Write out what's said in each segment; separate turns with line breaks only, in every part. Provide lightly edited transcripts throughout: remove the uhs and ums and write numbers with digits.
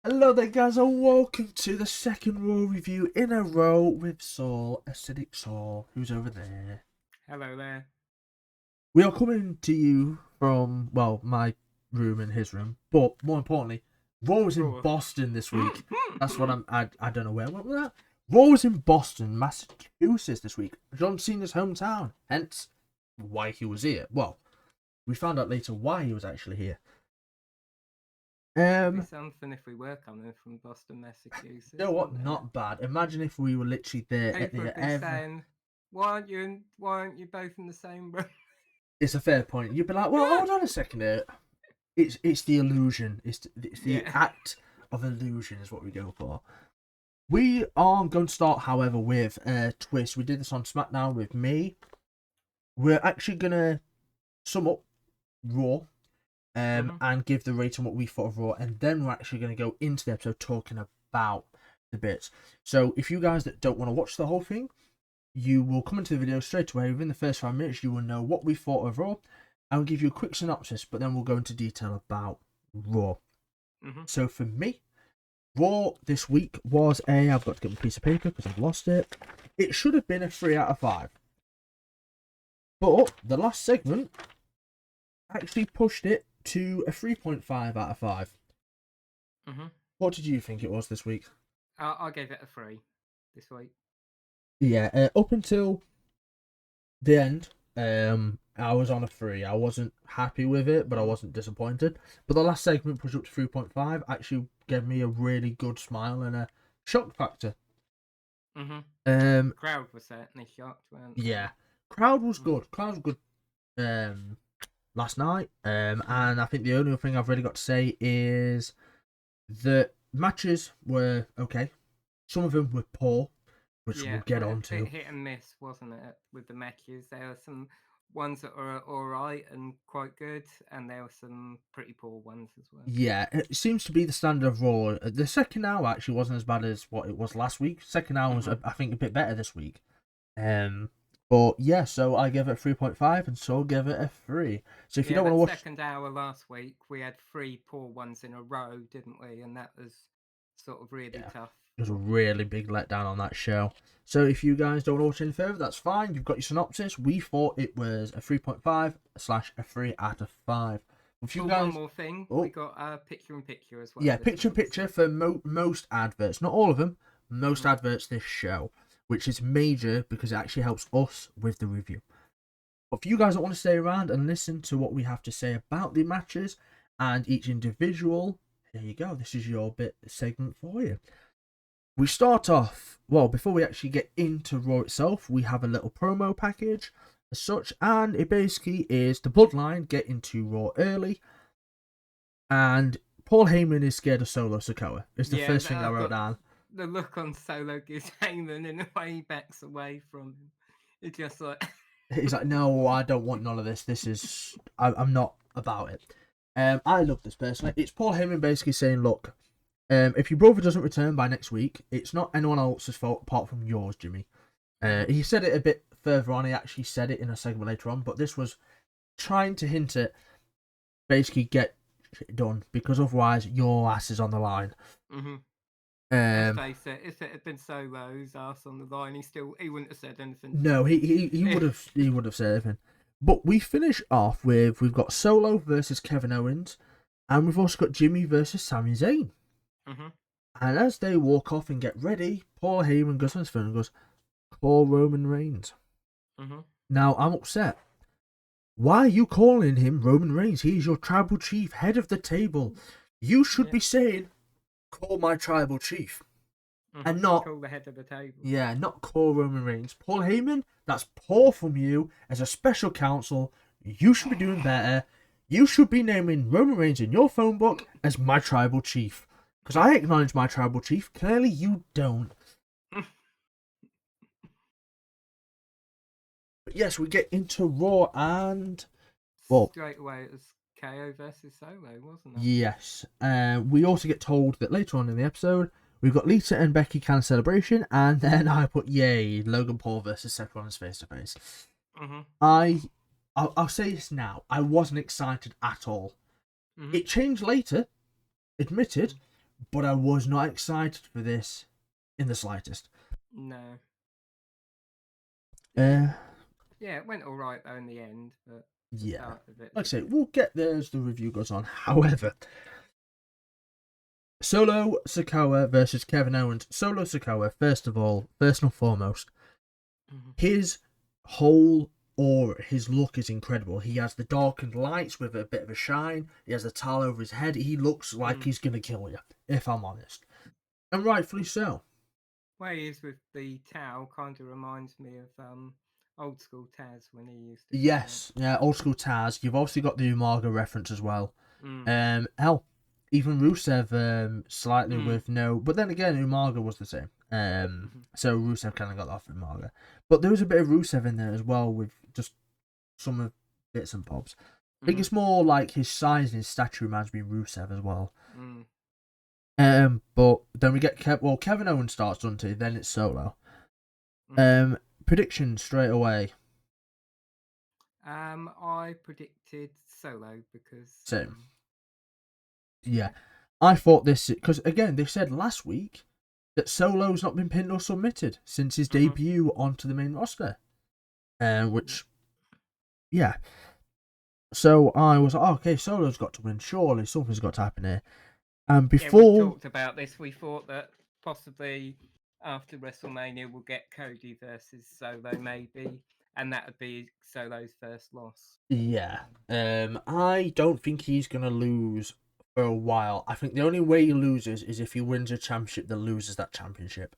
Hello there guys and welcome to the second Raw review in a row with Saul, Acidic Saul, who's over there.
Hello there.
We are coming to you from, well, my room and his room, but more importantly, Raw was in
Raw.
Boston this week. That's what I don't know where I went with that. Raw was in Boston, Massachusetts this week, John Cena's hometown, hence why he was here. Well, we found out later why he was actually here.
It'd be something if we were coming from Boston, Massachusetts.
You know what?
wouldn't it?
Not bad. Imagine if we were literally there at
People would
the
be saying, "Why aren't you both in the same room?"
It's a fair point. You'd be like, well, hold on a second here. It's the illusion. It's the act of illusion is what we go for. We are going to start, however, with a twist. We did this on SmackDown with me. We're actually going to sum up Raw and give the rating what we thought of Raw. And then we're actually going to go into the episode talking about the bits. So if you guys that don't want to watch the whole thing, you will come into the video straight away. Within the first 5 minutes, you will know what we thought of Raw. I'll give you a quick synopsis, but then we'll go into detail about Raw. So for me, Raw this week was I've got to get my piece of paper because I've lost it. It should have been a 3 out of 5. But the last segment actually pushed it to a 3.5 out of 5. What did you think it was this week?
I gave it a 3 this week.
Yeah, up until the end, I was on a 3. I wasn't happy with it, but I wasn't disappointed. But the last segment pushed up to 3.5. Actually gave me a really good smile and a shock factor.
Crowd was certainly shocked, weren't they?
Yeah, crowd was good. Crowd was good last night. And I think the only thing I've really got to say is the matches were okay. Some of them were poor, which we'll get on to.
Hit and miss, wasn't it, with the matches? There were some ones that were alright and quite good, and there were some pretty poor ones as well.
Yeah, it seems to be the standard of Raw. The second hour actually wasn't as bad as what it was last week. Second hour was, I think, a bit better this week. But yeah, so I gave it a 3.5 and so gave it a 3. So if you don't want to watch
second hour last week, we had 3 poor ones in a row, didn't we? And that was sort of really tough.
It was a really big letdown on that show. So if you guys don't want to watch any further, that's fine. You've got your synopsis. We thought it was a 3.5/a 3 out of 5. If you guys...
One more thing, we got picture-in-picture as well.
Yeah, picture-in-picture for most adverts. Not all of them. Most adverts this show, which is major because it actually helps us with the review. But if you guys don't want to stay around and listen to what we have to say about the matches and each individual, there you go. This is your bit segment for you. We start off, well, before we actually get into Raw itself, we have a little promo package as such, and it basically is the Bloodline get into Raw early, and Paul Heyman is scared of Solo Sikoa. It's the first thing I wrote down.
The look on Solo gives Heyman in the way he backs away from him. It's just like...
He's like, no, I don't want none of this. This is... I'm not about it. I love this personally. It's Paul Heyman basically saying, look, if your brother doesn't return by next week, it's not anyone else's fault apart from yours, Jimmy. He said it a bit further on. He actually said it in a segment later on, but this was trying to hint at basically get shit done because otherwise your ass is on the line.
Let's face it, if it had been Solo's ass on the line, he wouldn't have said anything.
No, he would have said anything. But we finish off with we've got Solo versus Kevin Owens, and we've also got Jimmy versus Sami Zayn. And as they walk off and get ready, Paul Heyman goes on his phone and goes, call Roman Reigns. Now, I'm upset. Why are you calling him Roman Reigns? He is your tribal chief, head of the table. You should be saying, call my tribal chief. And not
call the head of the table.
Yeah, not call Roman Reigns. Paul Heyman, that's poor from you as a special counsel. You should be doing better. You should be naming Roman Reigns in your phone book as my tribal chief. Because I acknowledge my tribal chief. Clearly you don't. But yes, we get into Raw and... well,
straight away it was KO versus Solo, wasn't it?
Yes. We also get told that later on in the episode, we've got Lita and Becky can celebration, and then I put, yay, Logan Paul versus Seth Rollins face-to-face. I'll say this now. I wasn't excited at all. It changed later, admitted, but I was not excited for this in the slightest.
No.
Yeah,
it went all right though in the end, but the
yeah.
start of it.
Like I say, we'll get there as the review goes on. However, Solo Sikoa versus Kevin Owens. Solo Sikoa, first and foremost, his whole aura, his look is incredible. He has the darkened lights with a bit of a shine. He has a towel over his head. He looks like he's going to kill you, if I'm honest. And rightfully so.
Where he is with the towel kind of reminds me of old school Taz when he used to.
Yes, yeah, old school Taz. You've obviously got the Umaga reference as well. Hell, even Rusev slightly with no, but then again, Umaga was the same. So Rusev kind of got off Umaga, but there was a bit of Rusev in there as well with just some of bits and bobs. I think it's more like his size and his stature reminds me of Rusev as well. But then we get Kevin Owens starts, doesn't he? Then it's Solo. Prediction straight away.
I predicted Solo because
Same. Yeah, I thought this because again they said last week that Solo's not been pinned or submitted since his debut onto the main roster, which yeah. So I was like, oh, okay, Solo's got to win. Surely something's got to happen here. And before
we talked about this, we thought that possibly after WrestleMania we'll get Cody versus Solo maybe, and that would be Solo's first loss.
Yeah, I don't think he's gonna lose for a while. I think the only way he loses is if he wins a championship that loses that championship.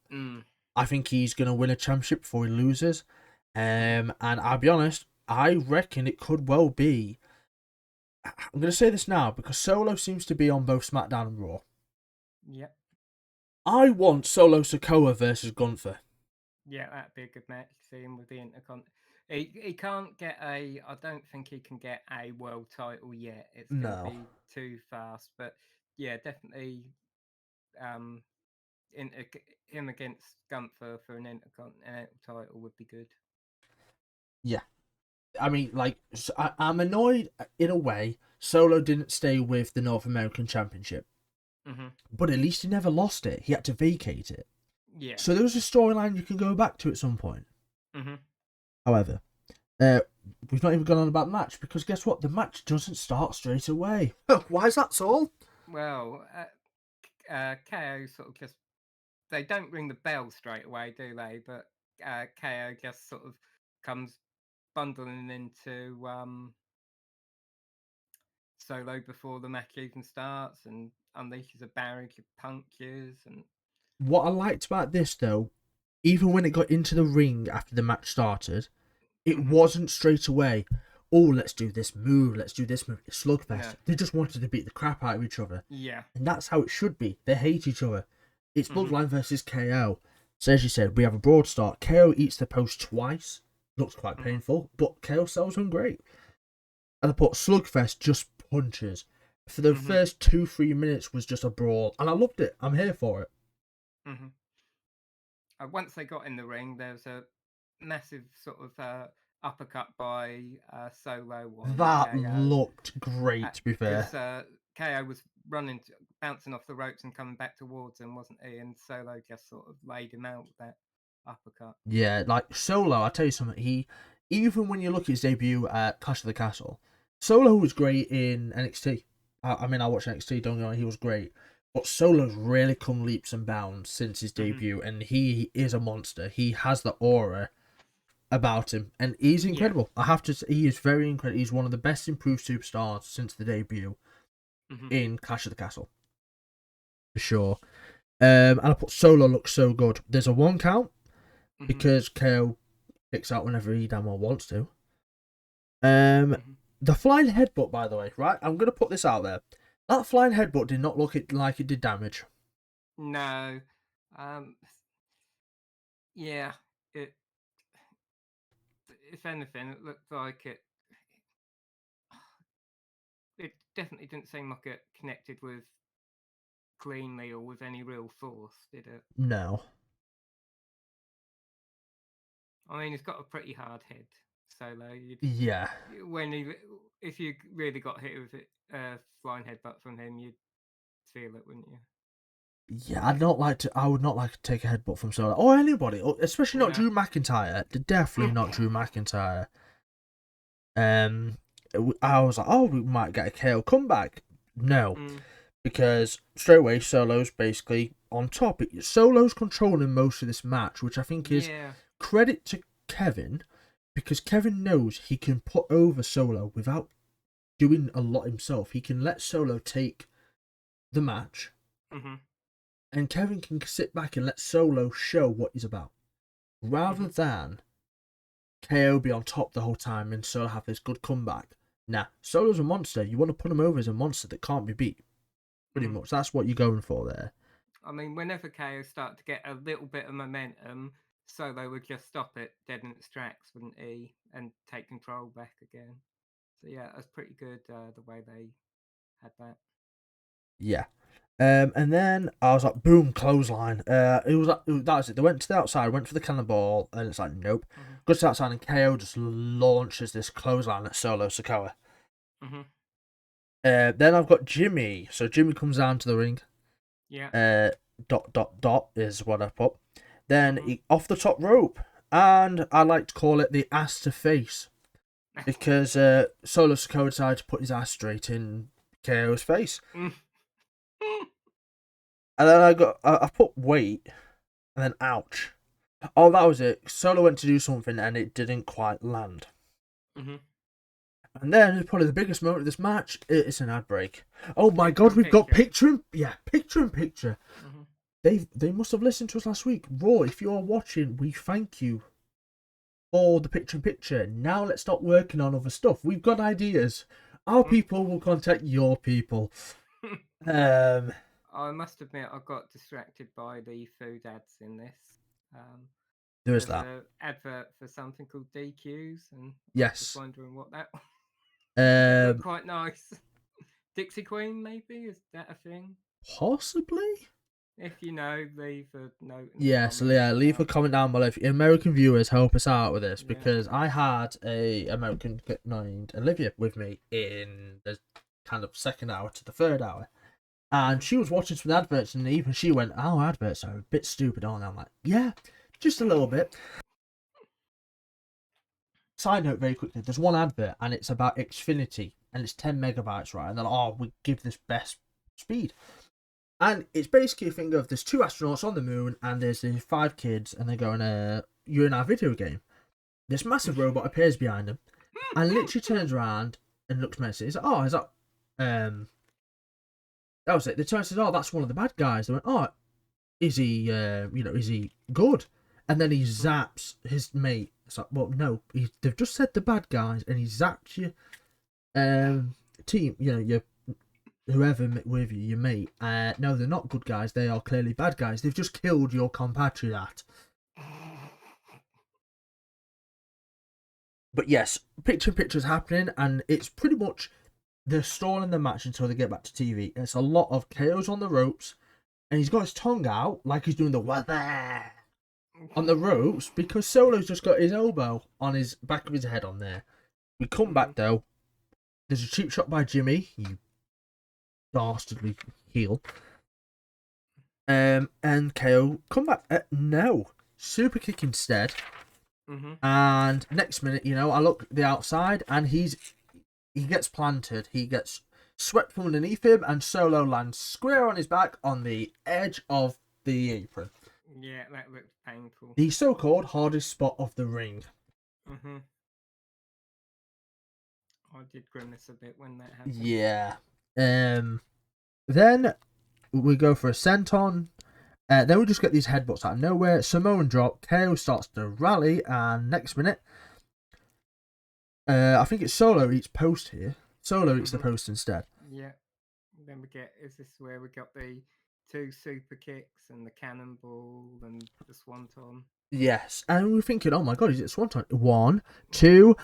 I think he's gonna win a championship before he loses. And I'll be honest, I reckon it could well be. I'm gonna say this now because Solo seems to be on both SmackDown and Raw.
Yep.
I want Solo Sikoa versus Gunther.
Yeah, that'd be a good match. See him with the Intercon. He can't get a. I don't think he can get a world title yet. It's going to be too fast. But yeah, definitely. Him against Gunther for an Intercontinental title would be good.
Yeah, I mean, like, I'm annoyed in a way. Solo didn't stay with the North American Championship, but at least he never lost it. He had to vacate it.
Yeah.
So there was a storyline you can go back to at some point. However, we've not even gone on about the match because guess what? The match doesn't start straight away. Why is that, Saul?
Well, KO sort of just. They don't ring the bell straight away, do they? But KO just sort of comes bundling into Solo before the match even starts and unleashes a barrage of punches. And
what I liked about this, though, even when it got into the ring after the match started, it wasn't straight away. Oh, let's do this move. Let's do this move. Slugfest. No. They just wanted to beat the crap out of each other.
Yeah,
and that's how it should be. They hate each other. It's Bloodline versus KO. So as you said, we have a broad start. KO eats the post twice. Looks quite painful, but KO sells him great. And I put Slugfest just punches. For the first 2-3 minutes was just a brawl, and I loved it. I'm here for it.
Once they got in the ring, there was a massive sort of uppercut by Solo.
That
KO.
Looked great, to be fair.
Because KO was bouncing off the ropes and coming back towards him, wasn't he? And Solo just sort of laid him out with that uppercut.
Yeah, like Solo, I'll tell you something. Even when you look at his debut at Clash of the Castle, Solo was great in NXT. I mean, I watched NXT, don't get me wrong, he was great. But Solo's really come leaps and bounds since his debut, and he is a monster. He has the aura about him, and he's incredible. I have to say, he is very incredible. He's one of the best improved superstars since the debut in Clash of the Castle. For sure. And I put Solo looks so good. There's a 1 count because KO picks out whenever he damn well wants to. The flying headbutt, by the way, right? I'm going to put this out there. That flying headbutt did not look like it did damage.
No. Yeah. If anything, it looked like it. It definitely didn't seem like it connected with cleanly or with any real force, did it?
No.
I mean, he's got a pretty hard head, Solo.
Yeah.
If you really got hit with a flying headbutt from him, you'd feel it, wouldn't you?
Yeah, I would not like to take a headbutt from Solo or anybody, especially not Drew McIntyre. Definitely not Drew McIntyre. I was like, oh, we might get a KO comeback. No, because straight away Solo's basically on top. Solo's controlling most of this match, which I think is credit to Kevin, because Kevin knows he can put over Solo without doing a lot himself. He can let Solo take the match, and Kevin can sit back and let Solo show what he's about, rather than KO be on top the whole time and Solo have this good comeback. Nah, Solo's a monster. You want to put him over as a monster that can't be beat. Pretty much. That's what you're going for there.
I mean, whenever KO started to get a little bit of momentum, Solo would just stop it dead in its tracks, wouldn't he? And take control back again. So yeah, that's pretty good the way they had that.
Yeah. And then I was like, boom, clothesline. That was it. They went to the outside, went for the cannonball, and it's like, nope. Goes to the outside, and KO just launches this clothesline at Solo Sikoa. Then I've got Jimmy. So Jimmy comes down to the ring.
Yeah.
Dot is what I put. Then he off the top rope, and I like to call it the ass to face, because Solo Sikoa decided to put his ass straight in KO's face. And then I put wait, and then ouch. Oh, that was it. Solo went to do something, and it didn't quite land. And then probably the biggest moment of this match, it's an ad break. Oh my god, we've got picture in picture. They must have listened to us last week. Raw, if you are watching, we thank you for the picture in picture. Now let's start working on other stuff. We've got ideas. Our people will contact your people.
I must admit, I got distracted by the food ads in this.
There's that
an advert for something called DQs, and
yes,
I was just wondering what that was. It looked quite nice. Dixie Queen, maybe? Is that a thing?
Possibly.
If you know, leave a note.
Leave a comment down below. If American viewers, help us out with this, because I had a American named Olivia with me in the kind of second hour to the third hour, and she was watching some adverts, and even she went, "Oh, adverts are a bit stupid, aren't they?" I'm like, "Yeah, just a little bit." Side note, very quickly, there's one advert, and it's about Xfinity, and it's 10 megabytes, right? And they're like, "Oh, we give this best speed." And it's basically a thing of there's 2 astronauts on the moon, and there's these 5 kids, and they're going, you're in our video game. This massive robot appears behind them, and literally turns around and looks menacing. He's like, oh, is that, that was it. They turn and says, oh, that's one of the bad guys. They went, oh, is he, is he good? And then he zaps his mate. It's like, well, no, they've just said the bad guys, and he zapped your, team, your whoever with you, your mate. No, they're not good guys. They are clearly bad guys. They've just killed your compatriot. But yes, picture's happening, and it's pretty much they're stalling the match until they get back to TV. It's a lot of KO's on the ropes, and he's got his tongue out like he's doing the weather on the ropes, because Solo's just got his elbow on his back of his head on there. We come back though. There's a cheap shot by Jimmy. You dastardly heel. And KO come back. No, super kick instead. And next minute, I look at the outside, and he gets planted. He gets swept from underneath him, and Solo lands square on his back on the edge of the apron.
Yeah, that looked painful.
The so-called hardest spot of the ring.
I did grimace a bit when that happened.
Yeah. Then we go for a senton. Then we just get these headbutts out of nowhere. Samoan drop. KO starts to rally, and next minute, I think it's Solo eats post here. Solo eats the post instead.
Yeah. Then is this where we got the 2 super kicks and the cannonball and the swanton?
Yes, and we're thinking, oh my god, is it swanton? 1, 2,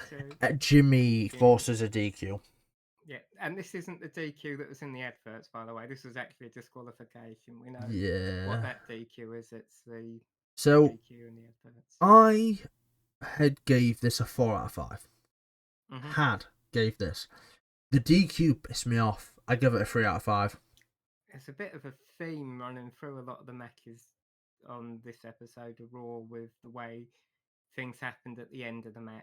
Jimmy forces a DQ.
Yeah, and this isn't the DQ that was in the adverts, by the way. This was actually a disqualification. We know what that DQ is. It's the DQ in the adverts.
I had gave this a 4 out of 5. Gave this. The DQ pissed me off. I give it a 3 out of 5.
It's a bit of a theme running through a lot of the matches on this episode of Raw with the way things happened at the end of the match.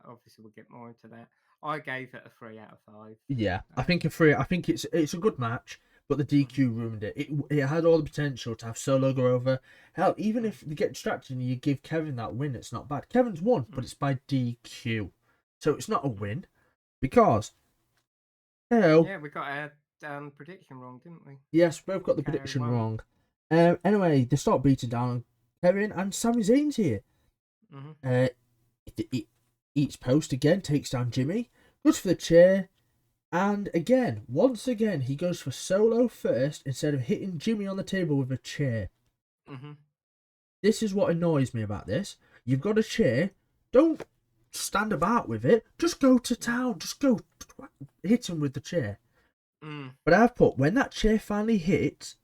Obviously, we'll get more into that. I gave it a 3 out of 5.
Yeah, I think it's a good match, but the DQ ruined it. It had all the potential to have Solo go over. Hell, even if they get distracted and you give Kevin that win, it's not bad. Kevin's won, but it's by DQ, so it's not a win because
Yeah, we got a prediction wrong, didn't we?
yes, both got the prediction wrong. Anyway, they start beating down Kevin, and Sami Zayn's here. He eats post again, takes down Jimmy, goes for the chair, and once again, he goes for Solo first instead of hitting Jimmy on the table with a chair. This is what annoys me about this. You've got a chair, don't stand about with it, just go to town, just go hit him with the chair. But I've put, when that chair finally hits,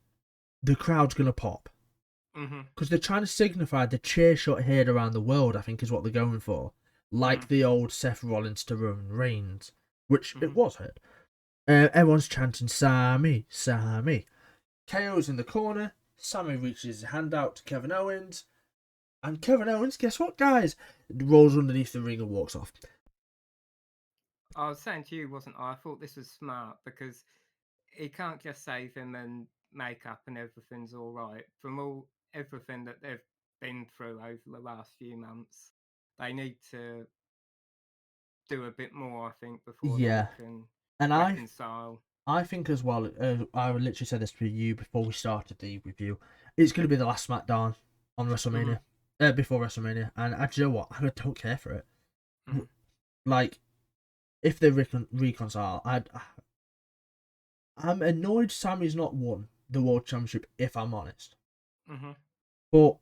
the crowd's going to pop. Because they're trying to signify the chair shot heard around the world, I think is what they're going for. Like the old Seth Rollins to Roman Reigns, which it was heard. Everyone's chanting, Sami, Sami. KO's in the corner. Sami reaches his hand out to Kevin Owens. And Kevin Owens, guess what, guys? Rolls underneath the ring and walks off.
I was saying to you, wasn't I? I thought this was smart because he can't just save him and make up and everything's all right. From everything that they've been through over the last few months, they need to do a bit more, I think, before they can reconcile.
I think as well, I literally said this to you before we started the review, it's going to be the last SmackDown on WrestleMania, before WrestleMania, and do you know what? I don't care for it. Like, if they reconcile, I'm annoyed Sami's not won the World Championship, if I'm honest. But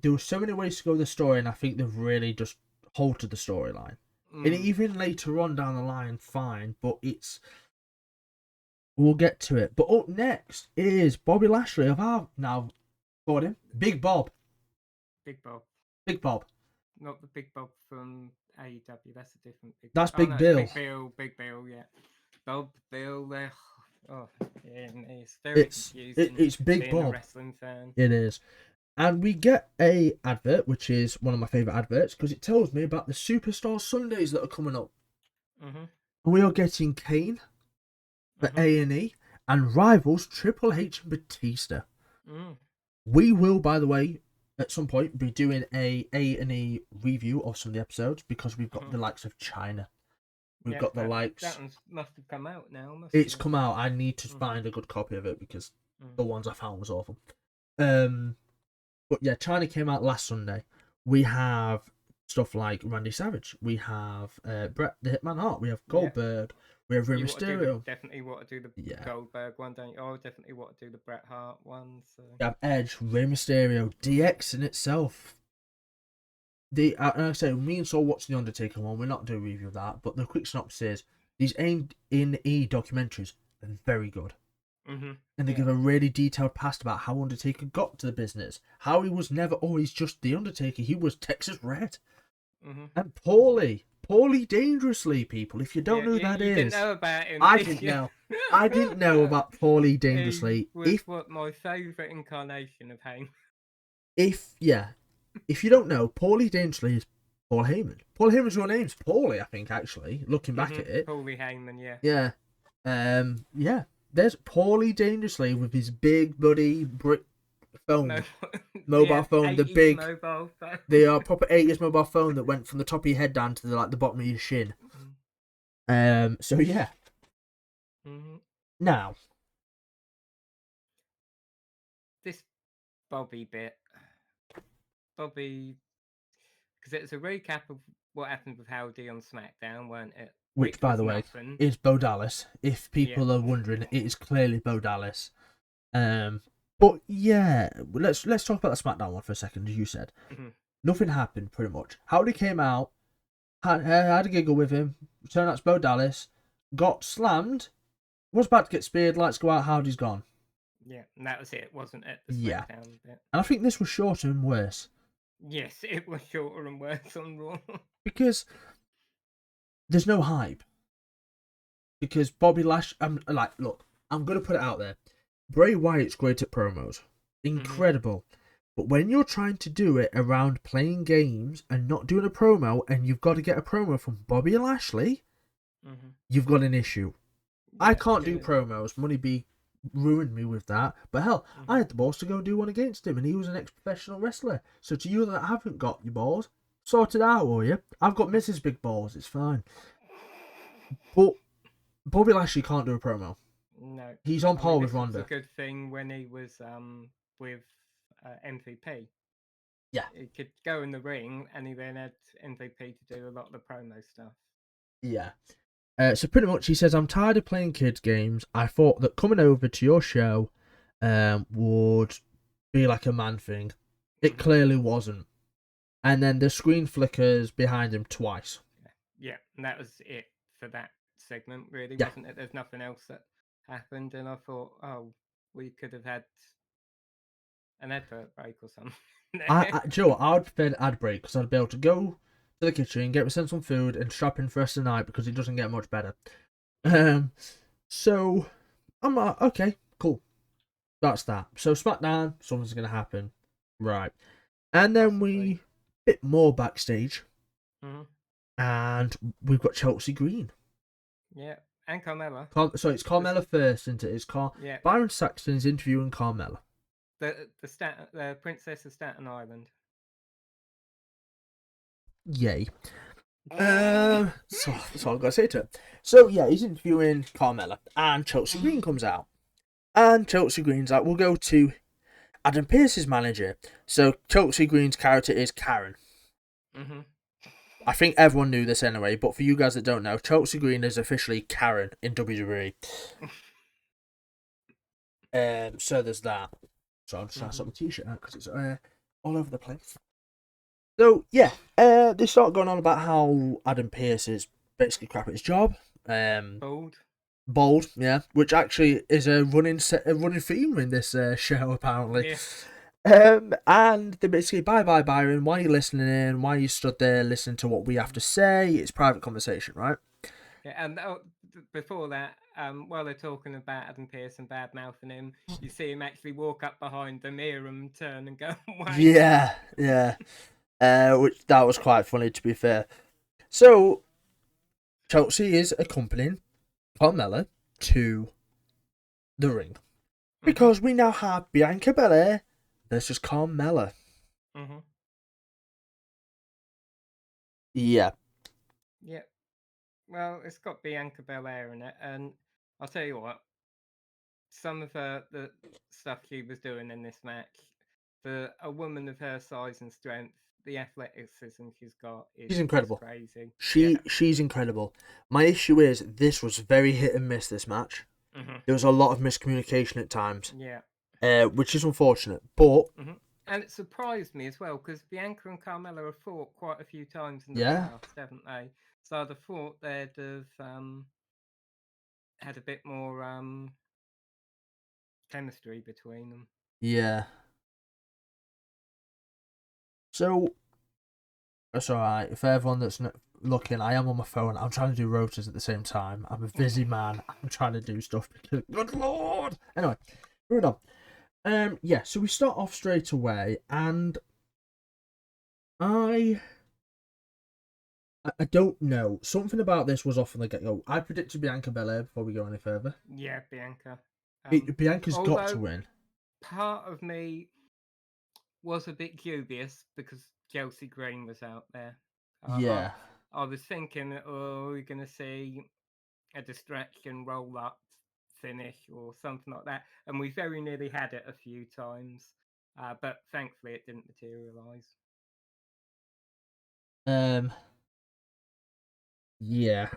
there were so many ways to go with the story, and I think they've really just halted the storyline. And even later on down the line, fine, but we'll get to it. But up next is Bobby Lashley of our now called him Big Bob.
Big Bob.
Big Bob.
Not the Big Bob from AEW. That's a different Big.
That's Big Bill.
Big Bill. Big Bill. Yeah. Bob Bill. Oh, yeah. It's very confusing.
It's Big
being
Bob.
A wrestling fan.
It is. And we get a advert, which is one of my favourite adverts, because it tells me about the Superstar Sundays that are coming up. And we are getting Kane for A&E and rivals Triple H and Batista. We will, by the way, at some point, be doing a A&E review of some of the episodes, because we've got the likes of China. We've got the likes...
That one must have come out now.
It's come out. I need to find a good copy of it, because the ones I found was awful. But yeah, China came out last Sunday. We have stuff like Randy Savage. We have Bret the Hitman Hart. We have Goldberg. We have Rey Mysterio.
Definitely want to do the Goldberg one, don't you? Oh, definitely want to do the Bret Hart one. So.
We have Edge, Rey Mysterio, DX in itself. Like I say, me and Saul watched the Undertaker one. We're not doing a review of that, but the quick synopsis is these A&E documentaries are very good. And they give a really detailed past about how Undertaker got to the business, how he was never always just the Undertaker. He was Texas Red, and Paulie Dangerously. People, if you don't know who that is,
didn't know about him.
I didn't know. I didn't know about Paulie Dangerously.
He was what my favourite incarnation of Heyman.
If you don't know, Paulie Dangerously is Paul Heyman. Paul Heyman's real name's Paulie, I think. Actually, looking back at it,
Paulie Heyman,
yeah. There's Paulie Dangerously with his big buddy brick phone, mobile phone, the big,
mobile phone.
the proper 80s mobile phone that went from the top of your head down to the bottom of your shin. So yeah. Now,
this Bobby bit, because it's a recap of what happened with Howdy on SmackDown, weren't it?
Which, by the way, is Bo Dallas. If people are wondering, it is clearly Bo Dallas. But yeah, let's talk about the SmackDown one for a second. As you said, nothing happened pretty much. Howdy came out, had a giggle with him. Turned out it's Bo Dallas. Got slammed. Was about to get speared. Lights go out. Howdy's gone.
Yeah, and that was it, wasn't it? The SmackDown bit.
And I think this was shorter and worse.
Yes, it was shorter and worse on Raw.
Because there's no hype. Because Bobby Lashley, look, I'm going to put it out there. Bray Wyatt's great at promos. Incredible. But when you're trying to do it around playing games and not doing a promo, and you've got to get a promo from Bobby Lashley, you've got an issue. Yeah, I can't do promos. Money B ruined me with that. But hell, I had the balls to go do one against him, and he was an ex-professional wrestler. So to you that haven't got your balls, sort it out, will you? I've got Mrs. Big Balls. It's fine. But Bobby Lashley can't do a promo.
No.
He's on par with Ronda.
It's a good thing when he was with MVP.
Yeah.
He could go in the ring, and he then had MVP to do a lot of the promo stuff.
Yeah. So pretty much he says, I'm tired of playing kids games. I thought that coming over to your show would be like a man thing. It clearly wasn't. And then the screen flickers behind him twice.
Yeah, and that was it for that segment, really, wasn't it? There's nothing else that happened, and I thought, oh, we could have had an advert break or something.
Joe, I would prefer an ad break because I'd be able to go to the kitchen, get myself some food, and strap in for the rest of the night because it doesn't get much better. So I'm like, okay, cool. That's that. So SmackDown, something's gonna happen, right? And then we bit more backstage, and we've got Chelsea Green.
Yeah, and Carmella.
So it's Carmella first, isn't it? It's Byron Saxton is interviewing Carmella.
The Princess of Staten Island.
Yay. So I've got to say to it. So yeah, he's interviewing Carmella, and Chelsea Green comes out, and Chelsea Green's like, we'll go to Adam Pearce's manager. So Chelsea Green's character is Karen. I think everyone knew this anyway, but for you guys that don't know, Chelsea Green is officially Karen in WWE. So there's that. So I'll just try to sort my t-shirt out because it's all over the place. So yeah, they start going on about how Adam Pearce is basically crap at his job. Bold, yeah, which actually is a running theme in this show apparently.
Yeah.
And they basically, bye Byron, why are you listening in? Why are you stood there listening to what we have to say? It's private conversation, right?
Yeah, and before that, while they're talking about Adam Pearce and bad mouthing him, you see him actually walk up behind them, hear him turn and go away.
Yeah. Which that was quite funny, to be fair. So Chelsea is accompanying Carmella to the ring because we now have Bianca Belair versus Carmella. Yeah.
Well, it's got Bianca Belair in it, and I'll tell you what, some of the stuff she was doing in this match, for a woman of her size and strength, the athleticism she's got is
incredible.
Crazy.
She's incredible. My issue is this was very hit and miss, this match. There was a lot of miscommunication at times.
Yeah.
Which is unfortunate, but
and it surprised me as well because Bianca and Carmella have fought quite a few times in the past, haven't they? So I'd have thought they'd have had a bit more chemistry between them.
Yeah. So that's alright. For everyone that's looking, I am on my phone. I'm trying to do rotors at the same time. I'm a busy man. I'm trying to do stuff because, good lord. Anyway, moving on. Yeah. So we start off straight away, and I don't know. Something about this was off from the get-go. I predicted Bianca Belair before we go any further.
Yeah, Bianca.
Bianca's got to win.
Part of me was a bit dubious because Chelsea Green was out there.
Yeah.
I was thinking, we're going to see a distraction roll-up finish or something like that. And we very nearly had it a few times. But thankfully it didn't materialise.
Yeah.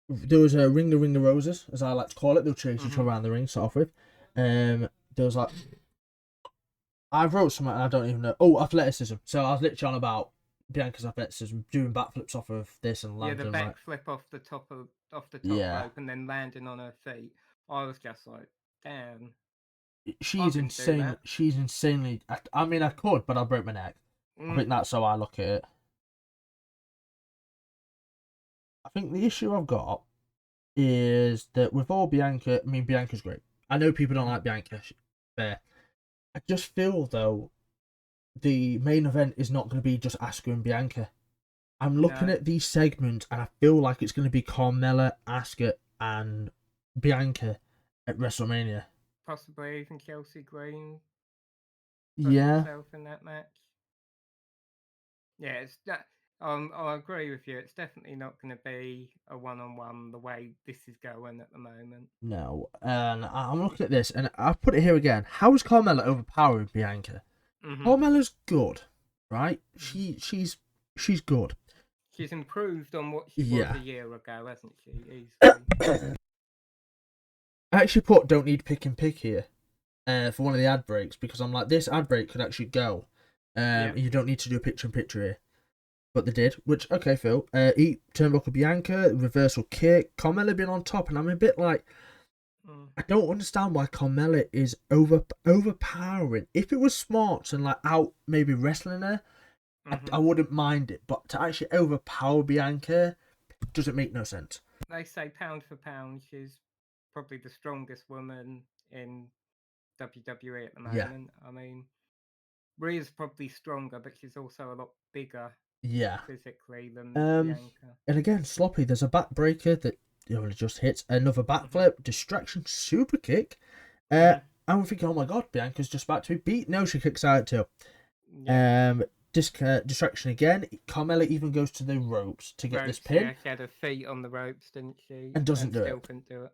There was a ring of roses, as I like to call it. They'll chase each other around the ring, start off with. There was like, I wrote something and I don't even know. Oh, athleticism. So I was literally on about Bianca's athleticism, doing backflips off of this and landing.
Yeah, the backflip off the top rope and then landing on her feet. I was just like, damn.
She's insane. She's insanely. I mean, I could, but I'll break my neck. I think that's how I look at it. I think the issue I've got is that with all Bianca, I mean, Bianca's great. I know people don't like Bianca. Fair. I just feel, though, the main event is not going to be just Asuka and Bianca. I'm looking at these segments, and I feel like it's going to be Carmella, Asuka, and Bianca at WrestleMania.
Possibly even Chelsea Green.
Yeah.
Herself in that match. Yeah, it's that. I agree with you. It's definitely not going to be a one-on-one the way this is going at the moment.
No, and I'm looking at this, and I've put it here again. How is Carmella overpowering Bianca? Carmella's good, right? She's good.
She's improved on what she was a year ago, hasn't she? Easily.
I actually put don't need pick and pick here for one of the ad breaks, because I'm like, this ad break could actually go. You don't need to do a picture in picture here. But they did, which, okay, Phil. Eat turnbuckle Bianca, reversal kick, Carmella being on top, and I'm a bit like, I don't understand why Carmella is overpowering. If it was smart and like out maybe wrestling her, I wouldn't mind it. But to actually overpower Bianca doesn't make no sense.
They say pound for pound, she's probably the strongest woman in WWE at the moment. Yeah. I mean, Rhea's probably stronger, but she's also a lot bigger.
Yeah.
Physically than Bianca.
And again, sloppy. There's a backbreaker that just hits. Another backflip, distraction, super kick. And we're thinking, oh my god, Bianca's just about to be beat. No, she kicks out too. Yeah. Distraction again. Carmella even goes to the ropes to get this pin.
Yeah, she had her feet on the ropes, didn't she?
And doesn't do it.
Still couldn't do it.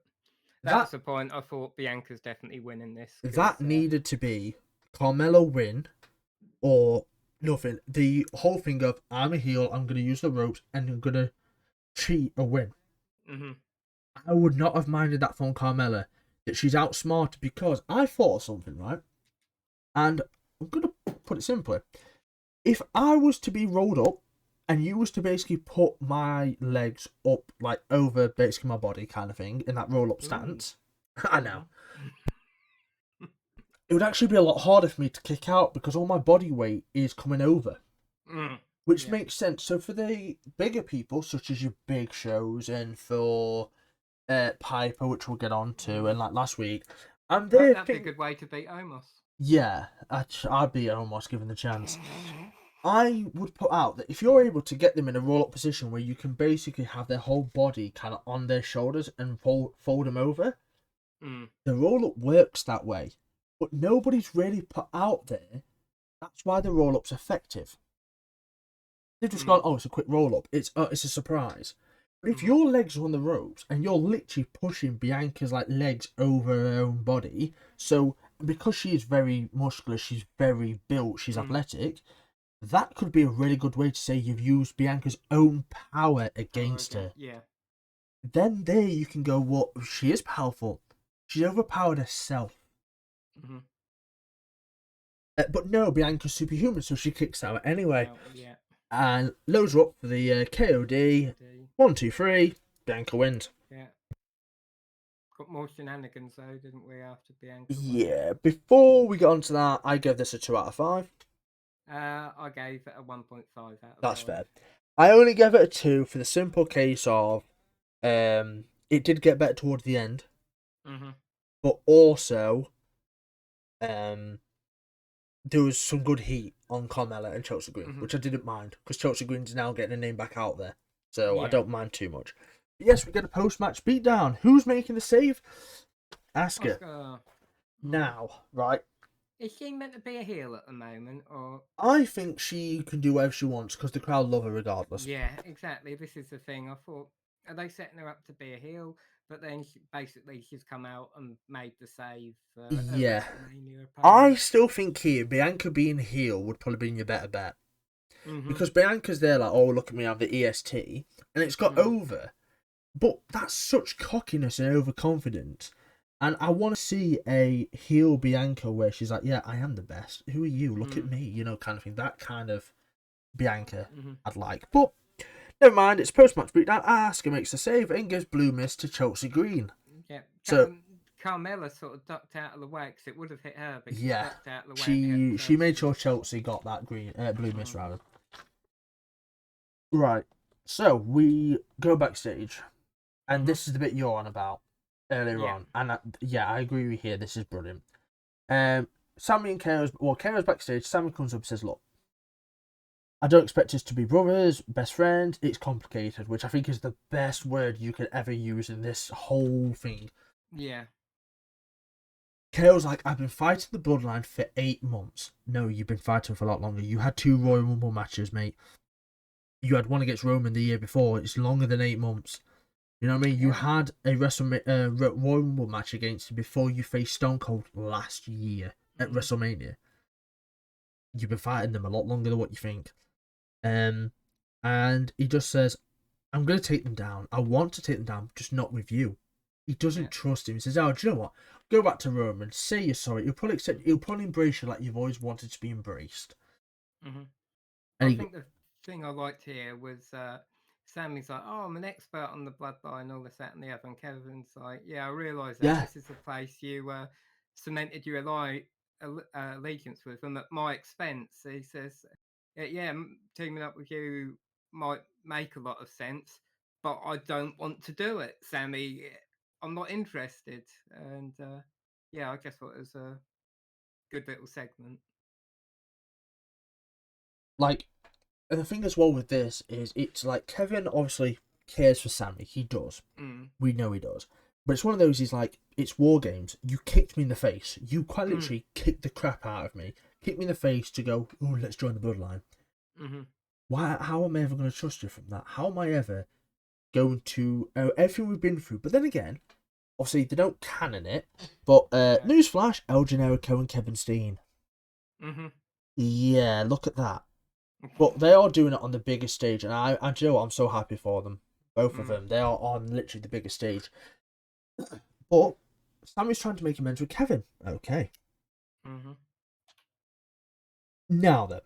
That's the point. I thought Bianca's definitely winning this.
That needed to be Carmella win or nothing. The whole thing of I'm a heel, I'm going to use the ropes, and I'm going to cheat a win. I would not have minded that from Carmella, that she's outsmarted, because I thought of something, right? And I'm going to put it simply. If I was to be rolled up and you was to basically put my legs up, like over basically my body kind of thing, in that roll-up stance, I know. It would actually be a lot harder for me to kick out because all my body weight is coming over. Which makes sense. So for the bigger people, such as your Big Shows, and for Piper, which we'll get on to, and like last week,
that'd be a good way to beat Omos.
Yeah, I'd be Omos given the chance. I would put out that if you're able to get them in a roll-up position where you can basically have their whole body kind of on their shoulders and fold them over, the roll-up works that way. But nobody's really put out there. That's why the roll-up's effective. They've just gone, oh, it's a quick roll-up. It's a surprise. But if your legs are on the ropes and you're literally pushing Bianca's like legs over her own body, so because she is very muscular, she's very built, she's athletic, that could be a really good way to say you've used Bianca's own power against her.
Yeah.
Then there you can go, well, she is powerful. She's overpowered herself. But no, Bianca's superhuman, so she kicks out anyway. And loads her up for the KOD. 1, 2, 3. Bianca wins.
Yeah. Got more shenanigans though, didn't we, after Bianca?
Yeah. Before we get on to that, I gave this a 2 out of 5.
I gave it a 1.5 out of 5.
That's fair. I only gave it a 2 for the simple case of it did get better towards the end. But also there was some good heat on Carmella and Chelsea Green, which I didn't mind, because Chelsea Green's now getting a name back out there. So I don't mind too much. But yes, we get a post-match beatdown. Who's making the save? Asuka. Now, right.
Is she meant to be a heel at the moment, or?
I think she can do whatever she wants, because the crowd love her regardless.
Yeah, exactly. This is the thing. I thought, are they setting her up to be a heel? But then she's come out and made the save.
Yeah. I still think here, Bianca being heel would probably be your better bet. Because Bianca's there like, oh, look at me, I have the EST. And it's got over. But that's such cockiness and overconfidence. And I want to see a heel Bianca where she's like, yeah, I am the best. Who are you? Look at me, you know, kind of thing. That kind of Bianca I'd like. But never mind, it's post-match beatdown. Asuka makes the save and gives blue mist to Chelsea Green.
Yeah. So Carmella sort of ducked out of the way because it would have hit her, but she ducked out of the way.
She made sure Chelsea got that blue mist rather. Right. So we go backstage. and this is the bit you're on about earlier
Yeah.
on, and I agree with you here. This is brilliant. Sammy and KO's backstage. Sammy comes up and says, "Look, I don't expect us to be brothers, best friends. It's complicated," which I think is the best word you could ever use in this whole thing.
Yeah.
KO's like, "I've been fighting the bloodline for 8 months." No, you've been fighting for a lot longer. You had 2 Royal Rumble matches, mate. You had one against Roman the year before. It's longer than 8 months. You know what I mean? You had a Royal Rumble match against him before you faced Stone Cold last year at WrestleMania. You've been fighting them a lot longer than what you think. And he just says, "I'm going to take them down. I want to take them down, just not with you." He doesn't trust him. He says, "Oh, do you know what? Go back to Roman, say you're sorry. He'll probably embrace you like you've always wanted to be embraced."
I think the thing I liked here was Sammy's like, "Oh, I'm an expert on the bloodline, all this, that, and the other." And Kevin's like, "Yeah, I realise that.
Yeah.
This is the place you cemented your allegiance with them at my expense." He says, "Yeah, teaming up with you might make a lot of sense, but I don't want to do it, Sammy. I'm not interested." And I guess what was a good little segment.
Like, and the thing as well with this is, it's like Kevin obviously cares for Sammy. He does. We know he does. But it's one of those, he's like, it's War Games. You kicked me in the face. You quite literally kicked the crap out of me. Kicked me in the face to go, "Oh, let's join the bloodline." Why? How am I ever going to trust you from that? How am I ever going to everything we've been through? But then again, obviously they don't canon it. But newsflash: El Generico and Kevin Steen. Yeah, look at that. But they are doing it on the biggest stage, and do you know what? I'm so happy for them. Both of them. They are on literally the biggest stage. But Sammy's trying to make amends with Kevin. Okay. Now then.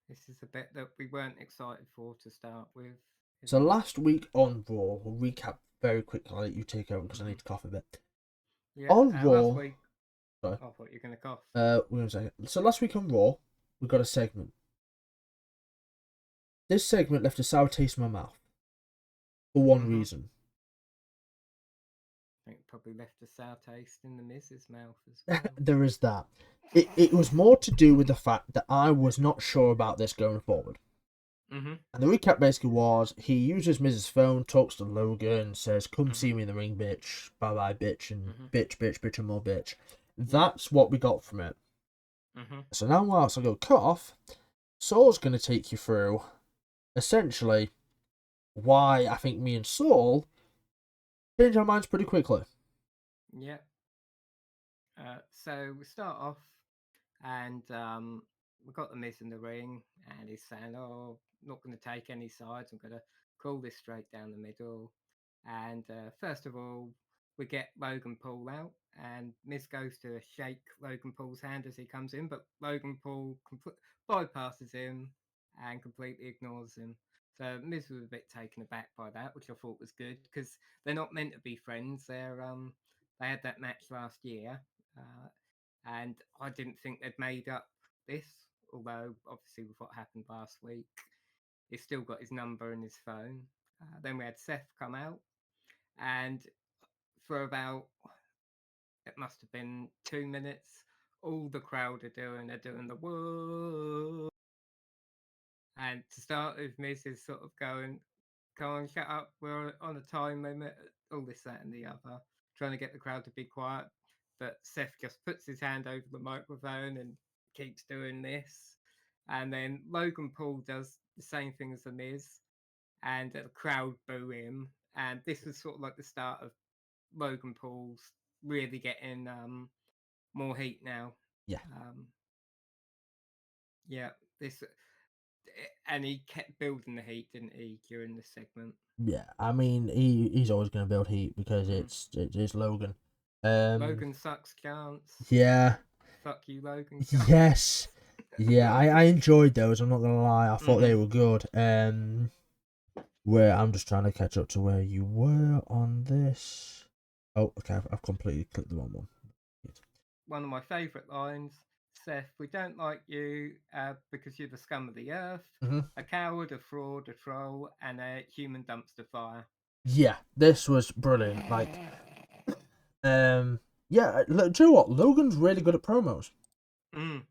This is a bit that we weren't excited for to start with.
So last week on Raw, we'll recap very quickly. I'll let you take over because I need to cough a bit.
Yeah,
on Raw.
Last week,
sorry.
I thought you were going to cough.
Wait a second. So last week on Raw, we got a segment. This segment left a sour taste in my mouth. For one reason.
I think it probably left a sour taste in the Miz's mouth as well.
There is that. It was more to do with the fact that I was not sure about this going forward. And the recap basically was, he uses Miz's phone, talks to Logan, says, "Come see me in the ring, bitch. Bye bye, bitch," and bitch, and more bitch. That's what we got from it. So now, whilst I go cut off, Saul's going to take you through, essentially, why I think me and Saul change our minds pretty quickly.
Yeah. So we start off, and we've got the Miz in the ring, and he's saying, "Oh, not going to take any sides. I'm going to call this straight down the middle." And first of all, we get Logan Paul out, and Miz goes to shake Logan Paul's hand as he comes in, but Logan Paul bypasses him and completely ignores him. So Miz was a bit taken aback by that, which I thought was good, because they're not meant to be friends. They had that match last year, and I didn't think they'd made up this. Although obviously with what happened last week, he's still got his number in his phone. Then we had Seth come out, and for about, it must have been 2 minutes, all the crowd they're doing the whoa. And to start with, Miz is sort of going, "Come on, shut up, we're on a time limit," all this, that, and the other, trying to get the crowd to be quiet. But Seth just puts his hand over the microphone and keeps doing this. And then Logan Paul does the same thing as The Miz, and the crowd boo him. And this was sort of like the start of Logan Paul's really getting more heat now.
Yeah.
This, and he kept building the heat, didn't he, during this segment?
Yeah, I mean, he's always going to build heat because it's Logan.
Logan sucks chance.
Yeah.
Fuck you, Logan.
Yes. Yeah, I enjoyed those. I'm not gonna lie. I thought they were good. Where I'm just trying to catch up to where you were on this. Oh, okay. I've completely clicked the wrong one.
One of my favourite lines: "Seth, we don't like you because you're the scum of the earth, a coward, a fraud, a troll, and a human dumpster fire."
Yeah, this was brilliant. Like, yeah, do you know what? Logan's really good at promos.
Mm.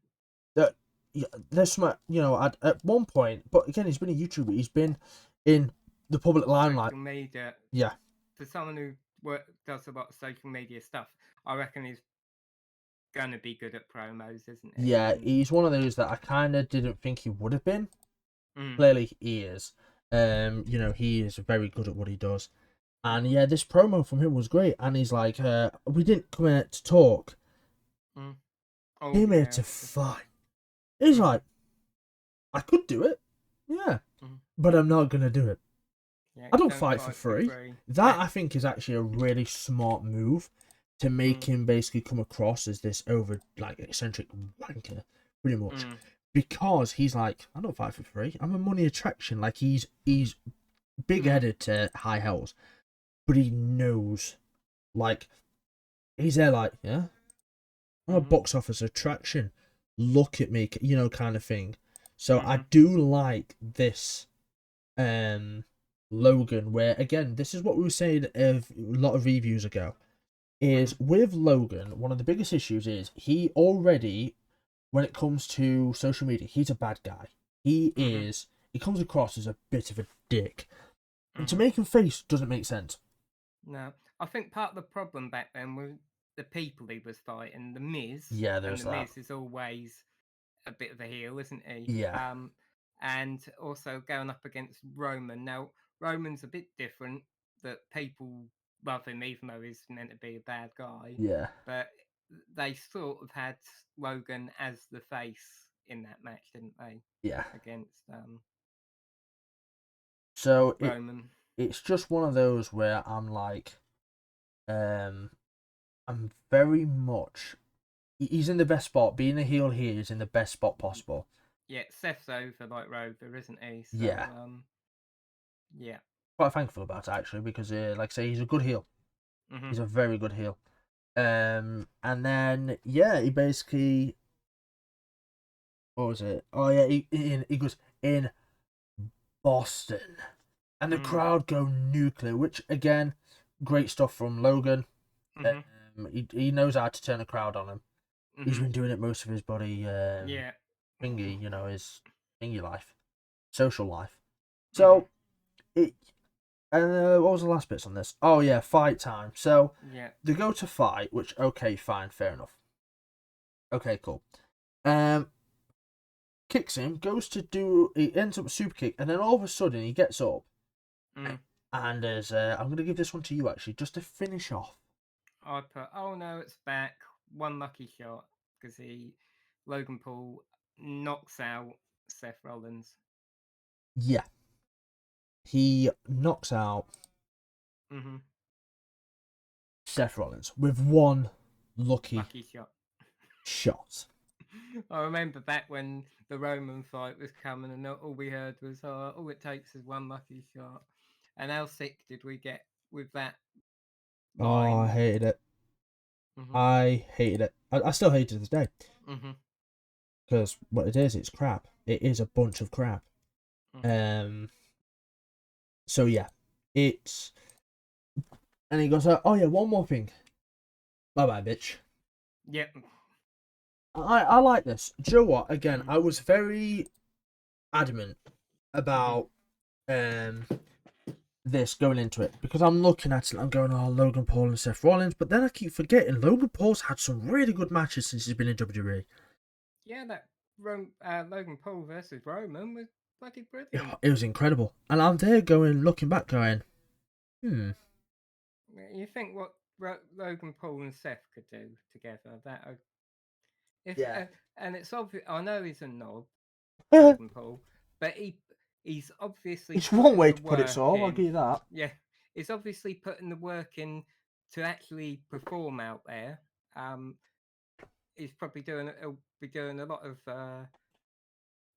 That yeah, there's some, at one point, but again, he's been a YouTuber. He's been in the public limelight.
Social media.
Yeah,
For someone who does a lot of social media stuff, I reckon he's gonna be good at promos, isn't he?
yeah, he's one of those that I kind of didn't think he would have been.
Mm.
Clearly, he is. He is very good at what he does. And yeah, this promo from him was great. And he's like, we didn't come here to talk.
Mm. Oh,
Came here
yeah.
to fight. He's like, I could do it. Yeah. But I'm not going to do it.
Yeah,
I don't fight for free. That,
Yeah.
I think, is actually a really smart move to make him basically come across as this eccentric wanker, pretty much. Because he's like, I don't fight for free. I'm a money attraction. Like, he's big-headed to high hells. But he knows, like, he's there like, yeah, I'm a box office attraction. Look at me, kind of thing. So I do like this Logan, where again, this is what we were saying a lot of reviews ago, is with Logan, one of the biggest issues is he already, when it comes to social media, he's a bad guy. He comes across as a bit of a dick. And to make him face doesn't make sense.
No. I think part of the problem back then was the people he was fighting, the Miz.
Yeah, there's
and the
that.
Miz is always a bit of a heel, isn't he?
Yeah.
And also going up against Roman. Now, Roman's a bit different, that people love him even though he's meant to be a bad guy.
Yeah.
But they sort of had Logan as the face in that match, didn't they?
Yeah.
Against
So
Roman.
it's just one of those where I'm like, I'm very much. He's in the best spot. Being a heel here is in the best spot possible.
Yeah, Seth's over like Rover, isn't he? So,
Yeah.
Yeah.
Quite thankful about it actually, because like I say, he's a good heel. He's a very good heel. And then yeah, he basically, what was it? Oh yeah, he goes in Boston, and the crowd go nuclear. Which again, great stuff from Logan. He knows how to turn a crowd on him. He's been doing it most of his body
Yeah.
thingy, his thingy life, social life. So what was the last bits on this? Oh yeah, fight time. So
Yeah.
they go to fight, which okay, fine, fair enough. Okay, cool. Kicks him, he ends up with a super kick, and then all of a sudden he gets up. And as I'm gonna give this one to you actually, just to finish off.
I put, oh no, it's back. One lucky shot because Logan Paul knocks out Seth Rollins.
Yeah. He knocks out Seth Rollins with one lucky shot.
I remember back when the Roman fight was coming and all we heard was, all it takes is one lucky shot. And how sick did we get with that line?
Oh, I hated it. I hated it. I still hate it to this day. Because what it is, it's crap. It is a bunch of crap. So yeah, it's, and he goes, oh yeah, one more thing. Bye bye, bitch.
Yep.
I like this. Do you know what? Again, I was very adamant about this going into it, because I'm looking at it and I'm going, oh, Logan Paul and Seth Rollins, but then I keep forgetting Logan Paul's had some really good matches since he's been in WWE.
Yeah, that Logan Paul versus Roman was bloody brilliant.
It was incredible, and I'm there looking back, going,
You think what Logan Paul and Seth could do together? And it's obvious. I know he's a knob, Logan Paul, but he's obviously.
It's one way to put it, so I'll give you that.
Yeah, he's obviously putting the work in to actually perform out there. He's probably he'll be doing a lot of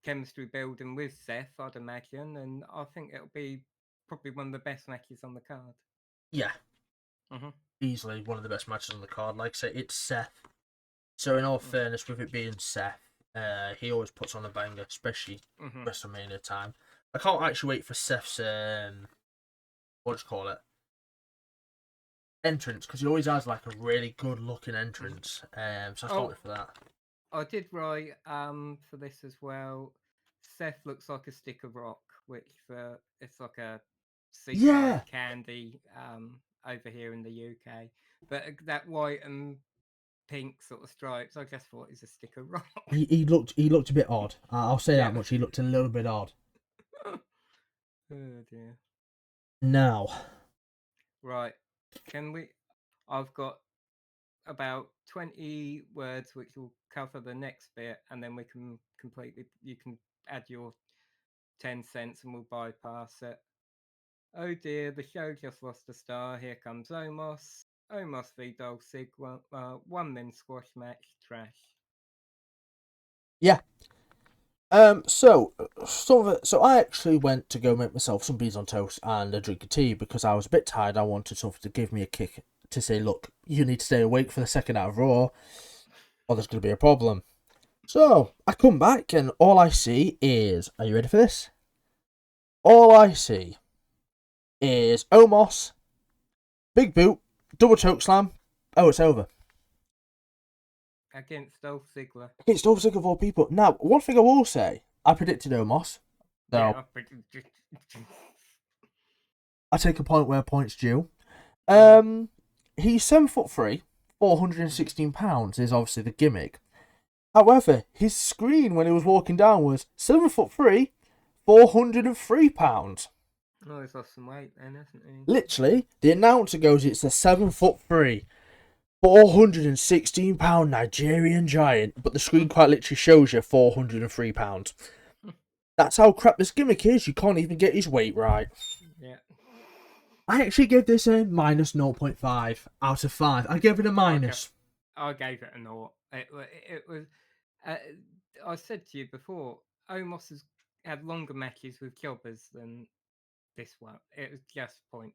chemistry building with Seth, I'd imagine, and I think it'll be probably one of the best matches on the card.
Yeah. Easily one of the best matches on the card. Like I say, it's Seth. So in all fairness, with it being Seth, he always puts on a banger, especially WrestleMania time. I can't actually wait for Seth's what do you call it? Entrance, because he always has like a really good looking entrance. So I can't wait for that.
I did write for this as well. Seth looks like a stick of rock, which it's like a seaside candy over here in the UK. But that white and pink sort of stripes, I just thought is a stick of rock.
He looked a bit odd. I'll say that much. He looked a little bit odd.
Oh dear.
Now,
right, I've got about 20 words which will cover the next bit, and then we can you can add your 10 cents and we'll bypass it. Oh dear, the show just lost a star. Here comes Omos. Omos v Dolph Ziggler, 1-min squash match, trash.
yeah. So I actually went to go make myself some beans on toast and a drink of tea because I was a bit tired. I wanted something to give me a kick to say, look, you need to stay awake for the second hour of Raw, or there's going to be a problem. So I come back and all I see is, are you ready for this? All I see is Omos, big boot, double choke slam. Oh, it's over.
Against Dolph Ziggler.
Against Dolph Ziggler of all people. Now, one thing I will say, I predicted Omos. So
Yeah,
I take a point where a point's due. He's 7'3", 416 pounds is obviously the gimmick. However, his screen when he was walking down was 7'3", 403 pounds.
Oh, he's lost some weight then, hasn't he?
Literally, the announcer goes, it's a 7'3", 416 pound Nigerian giant, but the screen quite literally shows you 403 pounds. That's how crap this gimmick is. You can't even get his weight right.
Yeah.
I actually gave this a minus 0.5 out of 5. I gave it a minus.
I gave it a 0. It was. I said to you before, Omos has had longer matches with jobbers than this one. It was just point.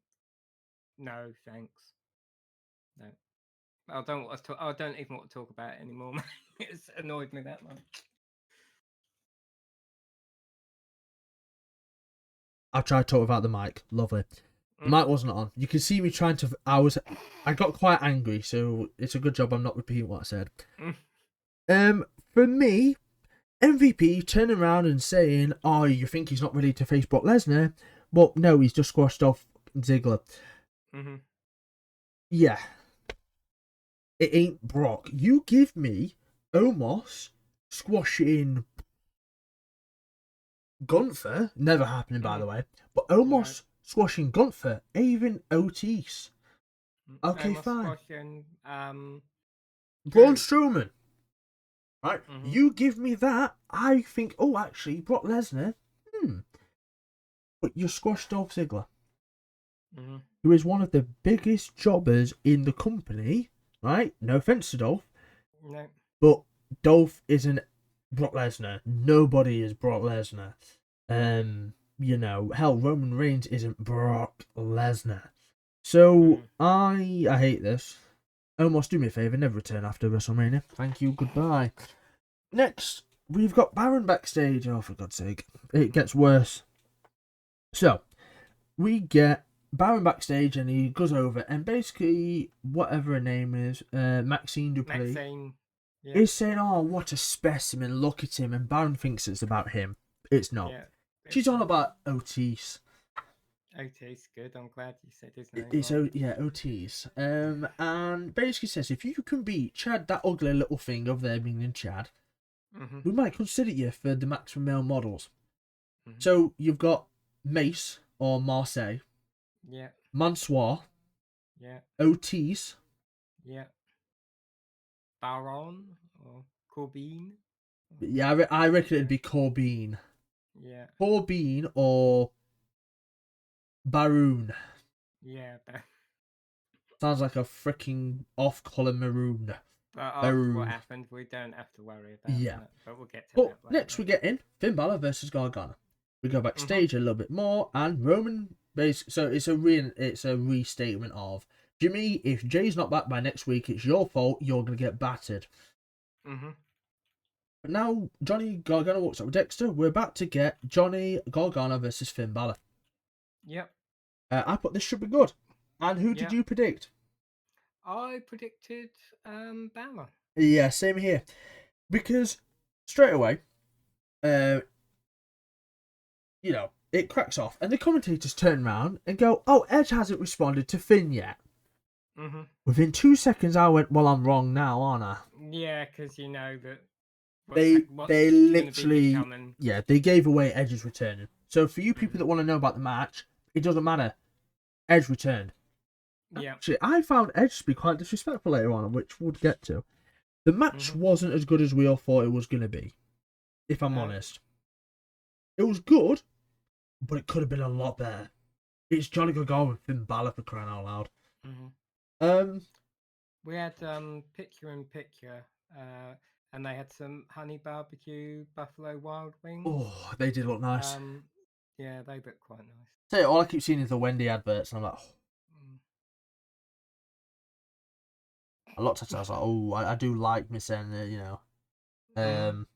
No, thanks. No. I don't even want to talk about it anymore. It's annoyed me that much.
I tried to talk about the mic. Lovely. The mic wasn't on. You can see me trying to. I got quite angry, so it's a good job I'm not repeating what I said. For me, MVP turning around and saying, "Oh, you think he's not ready to face Brock Lesnar?" Well, no, he's just squashed off Ziggler. Yeah. It ain't Brock. You give me Omos squashing Gunther, never happening by the way, but Omos squashing Gunther, even Otis. Okay,
Omos
fine.
Squashing,
Braun Strowman. Right, you give me that. I think, oh, actually, Brock Lesnar. But you squashed Dolph Ziggler, who is one of the biggest jobbers in the company. Right? No offense to Dolph.
No.
But Dolph isn't Brock Lesnar. Nobody is Brock Lesnar. You know, hell, Roman Reigns isn't Brock Lesnar. So I hate this. Almost do me a favour, never return after WrestleMania. Thank you, goodbye. Next, we've got Baron backstage. Oh, for God's sake. It gets worse. So, we get Baron backstage and he goes over and basically whatever her name is, Maxine Dupree, is saying, "Oh, what a specimen! Look at him." And Baron thinks it's about him. It's not. Yeah, she's all about Otis.
Otis, good. I'm glad you said his name.
Otis. And basically says, if you can beat Chad, that ugly little thing over there being in Chad, we might consider you for the maximum male models. So you've got Mace or Marseille.
Yeah.
Mansoir.
Yeah.
Otis.
Yeah. Baron or Corbin.
Yeah, I reckon it'd be Corbin.
Yeah.
Corbin or Baroon.
Yeah.
Sounds like a freaking off-colour maroon.
After what happened, we don't have to worry about that. But we'll get to that later.
Next we get in Finn Balor versus Gargano. We go backstage a little bit more, and Roman so it's a restatement of, Jimmy, if Jay's not back by next week, it's your fault. You're gonna get battered. But now Johnny Gargano walks up with Dexter. We're about to get Johnny Gargano versus Finn Balor.
Yep.
I thought this should be good. And who did
Yeah,
you predict?
I predicted Balor.
Yeah, same here. Because straight away, uh, it cracks off, and the commentators turn around and go, "Oh, Edge hasn't responded to Finn yet."
Mm-hmm.
Within 2 seconds, I went, "Well, I'm wrong now, aren't I?"
Yeah, because you know that what's
They
going to be
literally,
becoming.
yeah, they gave away Edge's returning. So for you people
Mm-hmm.
that want to know about the match, it doesn't matter. Edge returned.
Yeah.
Actually, I found Edge to be quite disrespectful later on, which we'll get to. The match
Mm-hmm.
wasn't as good as we all thought it was going to be, if I'm
No.
honest. It was good, but it could have been a lot better. It's Johnny Gargano and Finn Balor for crying out loud.
Mm-hmm.
Um,
We had picture in picture, and they had some honey barbecue buffalo wild wings.
oh, they did look nice.
Um, yeah, they look quite nice.
Say all I keep seeing is the Wendy adverts, and I'm like, oh.
Mm.
I looked at it, I was like, oh, I do like Miss N,
Mm.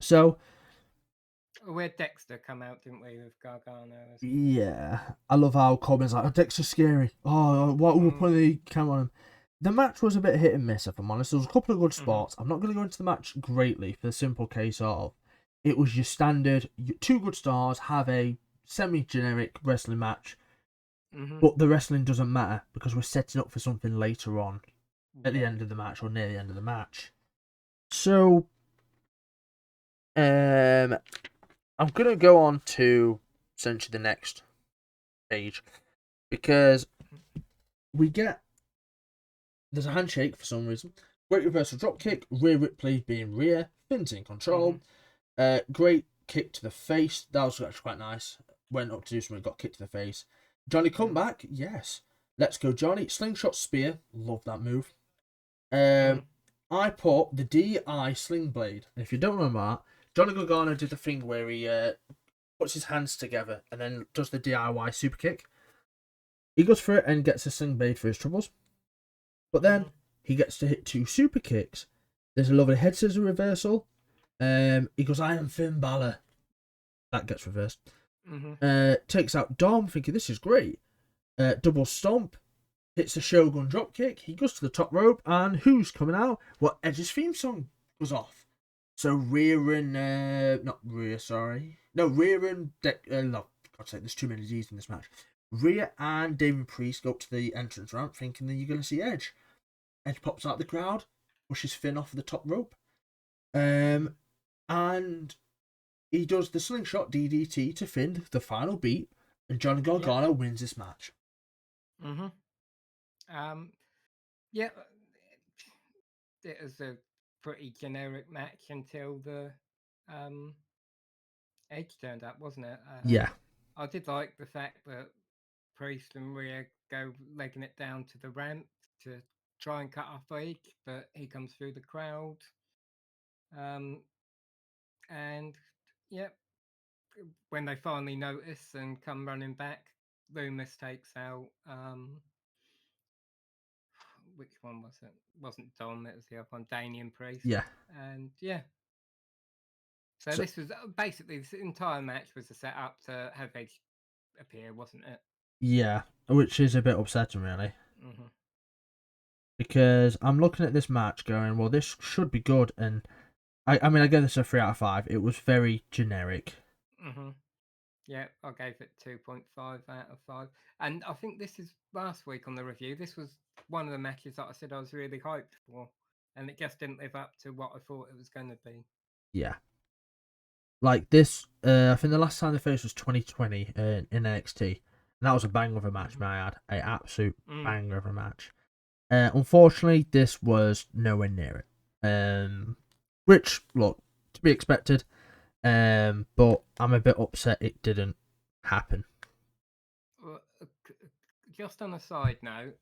So
We had Dexter come out, didn't we, with Gargano as well.
yeah, I love how Corbin's like, oh, Dexter's scary. Oh, what we'll put the camera on him. The match was a bit hit and miss, if I'm honest. There was a couple of good spots. I'm not going to go into the match greatly for the simple case of it was your standard 2 good stars have a semi-generic wrestling match, but the wrestling doesn't matter because we're setting up for something later on at the end of the match or near the end of the match. So, I'm gonna go on to essentially the next page because there's a handshake for some reason. Great reversal drop kick, Rhea Ripley being Rhea, Finn's in control. Great kick to the face, that was actually quite nice. Went up to do something, got kicked to the face. Johnny comeback, yes. Let's go Johnny. Slingshot spear, love that move. I put the DI sling blade. And if you don't remember that, Johnny Gargano did the thing where he puts his hands together and then does the DIY super kick. He goes for it and gets a sling blade for his troubles. But then he gets to hit 2 super kicks. There's a lovely head scissor reversal. He goes, I am Finn Balor. That gets reversed. Takes out Dom, thinking this is great. Double stomp. Hits the Shogun dropkick. He goes to the top rope. And who's coming out? Well, Edge's theme song was off. So Rhea and... not Rhea, sorry. No, Rhea and... no, for God's sake, there's too many D's in this match. Rhea and Damon Priest go up to the entrance ramp thinking that you're going to see Edge. Edge pops out the crowd, pushes Finn off the top rope, and he does the slingshot DDT to Finn, the final beat, and Johnny Gargano wins this match.
Yeah, it was a pretty generic match until the Edge turned up, wasn't it?
Yeah.
I did like the fact that Priest and Rhea go legging it down to the ramp to try and cut off Edge, but he comes through the crowd. And yep, when they finally notice and come running back, Loomis takes out which one was it? It wasn't Dom, it was the other one, Damian Priest.
Yeah.
And yeah. So this was basically this entire match was a setup to have Edge appear, wasn't it?
Yeah, which is a bit upsetting, really. Because I'm looking at this match going, well, this should be good, and I mean, I gave this a 3 out of 5. It was very generic.
Yeah, I gave it 2.5 out of 5. And I think this is last week on the review. This was one of the matches that I said I was really hyped for, and it just didn't live up to what I thought it was going to be.
Yeah. Like this, I think the last time they faced was 2020 in NXT. And that was a banger of a match, may I add. An absolute banger of a match. Unfortunately, this was nowhere near it. Which, look, to be expected. But I'm a bit upset it didn't happen.
Just on a side note,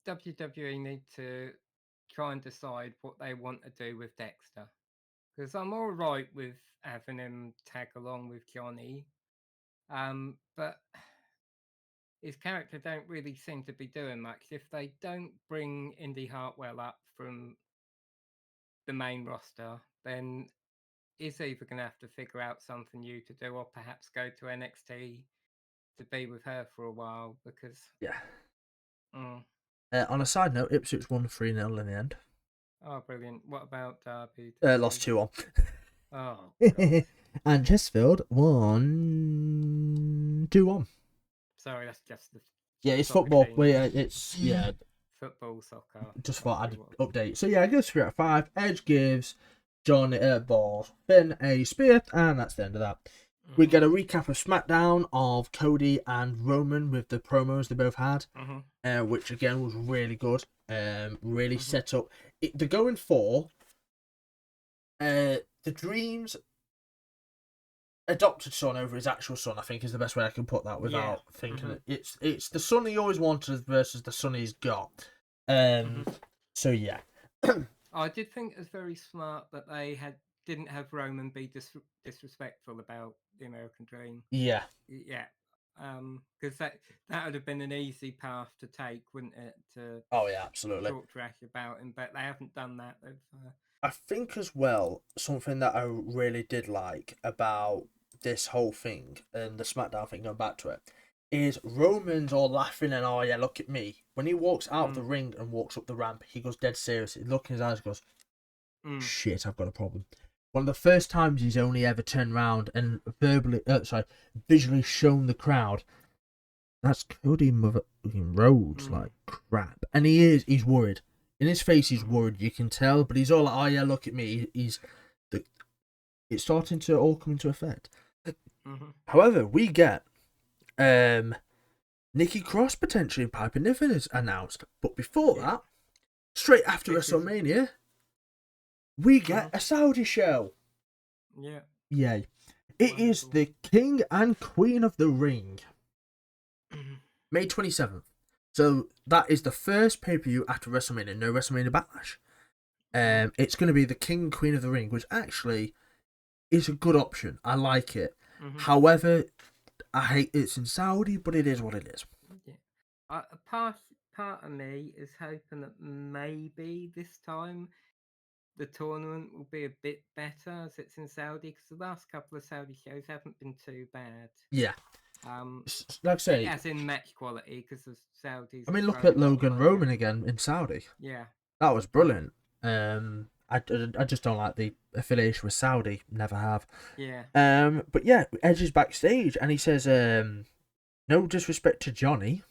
WWE need to try and decide what they want to do with Dexter. Because I'm all right with having him tag along with Johnny, but his character don't really seem to be doing much. If they don't bring Indy Hartwell up from the main roster, then is either going to have to figure out something new to do, or perhaps go to NXT to be with her for a while, because
Yeah.
Mm.
On a side note, Ipswich won 3-0 in the end.
Oh, brilliant! What about Derby?
Lost 2-1.
Oh, God.
And Chesterfield won 2-1.
Sorry, that's just the
Yeah, it's
soccer
football.
team.
It's yeah.
Football, soccer.
Just thought I'd
1.
update. So yeah, it goes 3 out of 5. Edge gives John Finn a spear, and that's the end of that. We get a recap of SmackDown of Cody and Roman with the promos they both had, which again was really good. Really set up. They're going for the Dream's adopted son over his actual son. I think is the best way I can put that without thinking it. It's the son he always wanted versus the son he's got. So yeah.
I did think it was very smart that they didn't have Roman be disrespectful about the American Dream.
Yeah.
Yeah. Because that would have been an easy path to take, wouldn't it?
Oh yeah, absolutely.
Talk trash about him, but they haven't done that.
I think as well, something that I really did like about this whole thing and the SmackDown thing, going back to it, is Roman's all laughing and, oh yeah, look at me. When he walks out of the ring and walks up the ramp, he goes dead serious. He looks in his eyes and goes, shit, I've got a problem. One of the first times he's only ever turned around and visually shown the crowd, that's Cody Rhodes, like crap. And he's worried. In his face, he's worried. You can tell, but he's all like, "Oh yeah, look at me." It's starting to all come into effect. However, we get Nikki Cross potentially in Piper Niven is announced, but before that, straight after WrestleMania, we get a Saudi show.
Yeah.
Yay! It is the King and Queen of the Ring, May 27th. So that is the first pay-per-view after WrestleMania, no WrestleMania Backlash. It's going to be the King and Queen of the Ring, which actually is a good option. I like it. However, I hate it's in Saudi, but it is what it is.
Yeah. Part of me is hoping that maybe this time the tournament will be a bit better as it's in Saudi, because the last couple of Saudi shows haven't been too bad.
Yeah. Like I say,
as in match quality, because the Saudis.
I mean, look at Logan Roman again in Saudi.
Yeah,
that was brilliant. I just don't like the affiliation with Saudi. Never have.
Yeah.
But yeah, Edge is backstage and he says, "No disrespect to Johnny,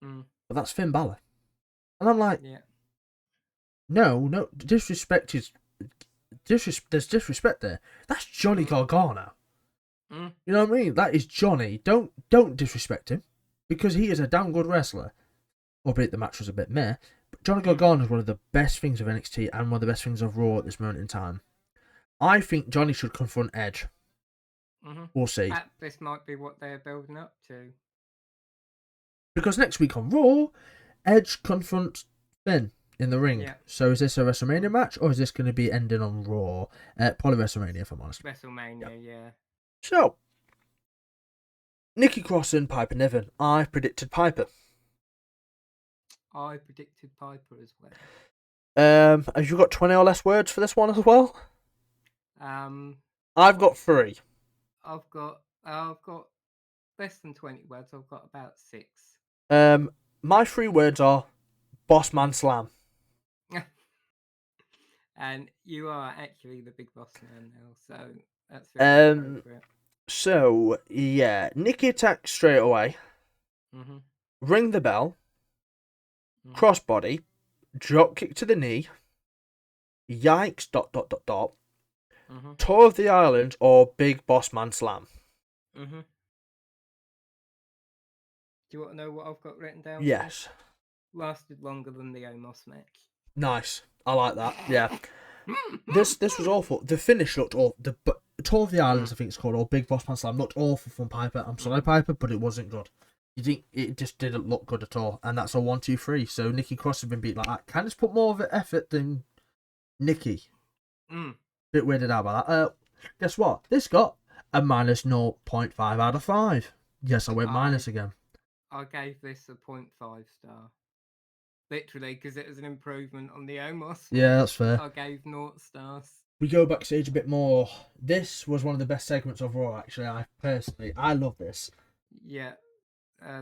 but that's Finn Balor," and I'm like, no, disrespect is there's disrespect there. That's Johnny Gargano. You know what I mean? That is Johnny. Don't disrespect him, because he is a damn good wrestler. Albeit the match was a bit meh. But Johnny Gargano is one of the best things of NXT and one of the best things of Raw at this moment in time. I think Johnny should confront Edge. We'll see.
This might be what they're building up to.
Because next week on Raw, Edge confronts Finn in the ring. Yeah. So is this a WrestleMania match, or is this going to be ending on Raw? Probably WrestleMania, if I'm honest.
WrestleMania, yeah.
So, Nikki Cross and Piper Niven. I predicted Piper.
I predicted Piper as well.
Have you got 20 or less words for this one as well? I've got 3.
I've got less than 20 words. I've got about 6.
My 3 words are Boss Man Slam.
And you are actually the big boss man now, so that's very appropriate.
So yeah, Nikki attacks straight away. Ring the bell. Crossbody, drop kick to the knee. Yikes! ... Tour of the Island or Big Boss Man Slam.
Do you want to know what I've got written down?
Yes.
Lasted longer than the Omos match.
Nice. I like that. Yeah. This was awful. The finish looked awful. The Tour of the Islands, I think it's called, or Big Boss Man Slam, looked awful from Piper. I'm sorry, Piper, but it wasn't good. You think it just didn't look good at all, and that's a 1, 2, 3. So Nikki Cross has been beat like that. Candice put more of an effort than Nikki. Bit weirded out by that. Guess what? This got a minus 0.5 out of 5. Yes, I went minus again.
I gave this a 0.5 star. Literally, because it was an improvement on the Omos.
Yeah, that's fair.
I gave 0 stars.
we go backstage a bit more. This was one of the best segments of Raw, actually. I love this.
Yeah.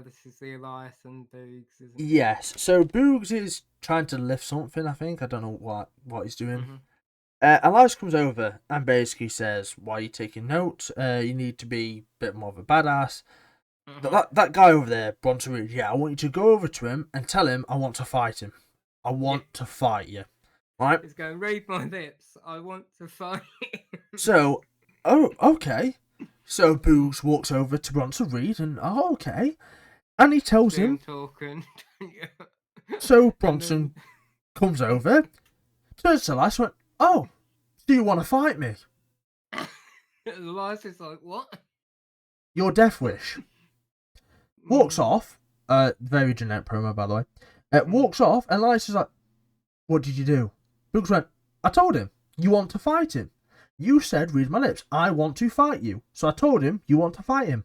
This is the Elias and Boogs, isn't it?
Yes. So Boogs is trying to lift something, I think. I don't know what he's doing.
Mm-hmm.
Elias comes over and basically says, "Why are you taking notes? You need to be a bit more of a badass."
Mm-hmm.
That guy over there, Bronson Reed, yeah, I want you to go over to him and tell him I want to fight him. I want to fight you. Right?
He's going, read my lips. I want to fight.
So, okay. So Boogs walks over to Bronson Reed and, okay. And he tells him.
Talking. Yeah.
So Bronson comes over, turns to Elias and went, "Oh, do you want to fight me?"
Elias is like, what?
Your death wish. Walks off. Very generic promo, by the way. Walks off, and Elias is like, "What did you do?" Boogs went, "I told him, you want to fight him. You said, read my lips, I want to fight you. So I told him, you want to fight him."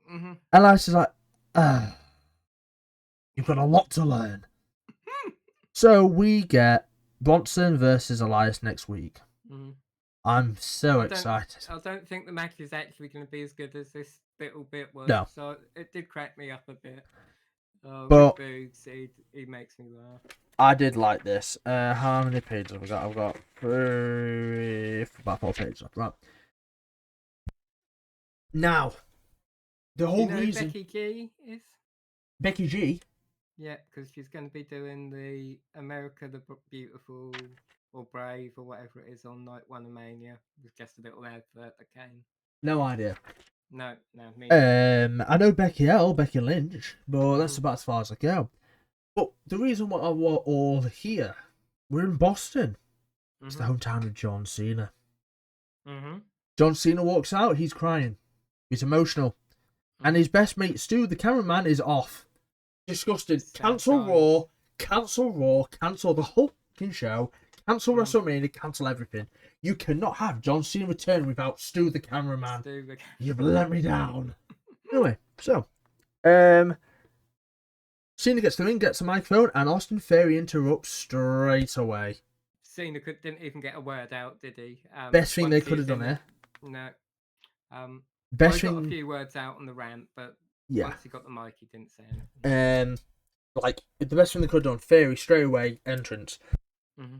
Mm-hmm.
And Elias is like, you've got a lot to learn. So we get Bronson versus Elias next week.
Mm-hmm.
I'm so excited.
I don't think the match is actually going to be as good as this little bit was.
No.
So it did crack me up a bit.
But
Boogs, he makes me laugh.
I did like this. How many pages have I got? I've got about 4 pages left. Right. Now, the whole reason...
Becky G is?
Becky G?
Yeah, because she's going to be doing the America the Beautiful or Brave or whatever it is on Night 1 of Mania. It was just a little advert that came.
No idea.
No, me.
I know Becky Lynch, but that's about as far as I go. But the reason why we're all here, we're in Boston. Mm-hmm. It's the hometown of John Cena.
Mm-hmm.
John Cena walks out, he's crying. He's emotional. Mm-hmm. And his best mate, Stu, the cameraman, is off. Disgusted. Cancel Raw, cancel the whole fucking show, cancel WrestleMania, cancel everything. You cannot have John Cena return without Stu, the cameraman. You've let me down. Anyway, so, Cena gets the ring, gets the microphone, and Austin Theory interrupts straight away.
Cena didn't even get a word out, did he?
Best thing they could have done there.
No.
Best
he
thing.
Got a few words out on the rant, but once he got the mic, he didn't say
anything. Like the best thing they could have done, Theory straight away entrance.
Mm-hmm.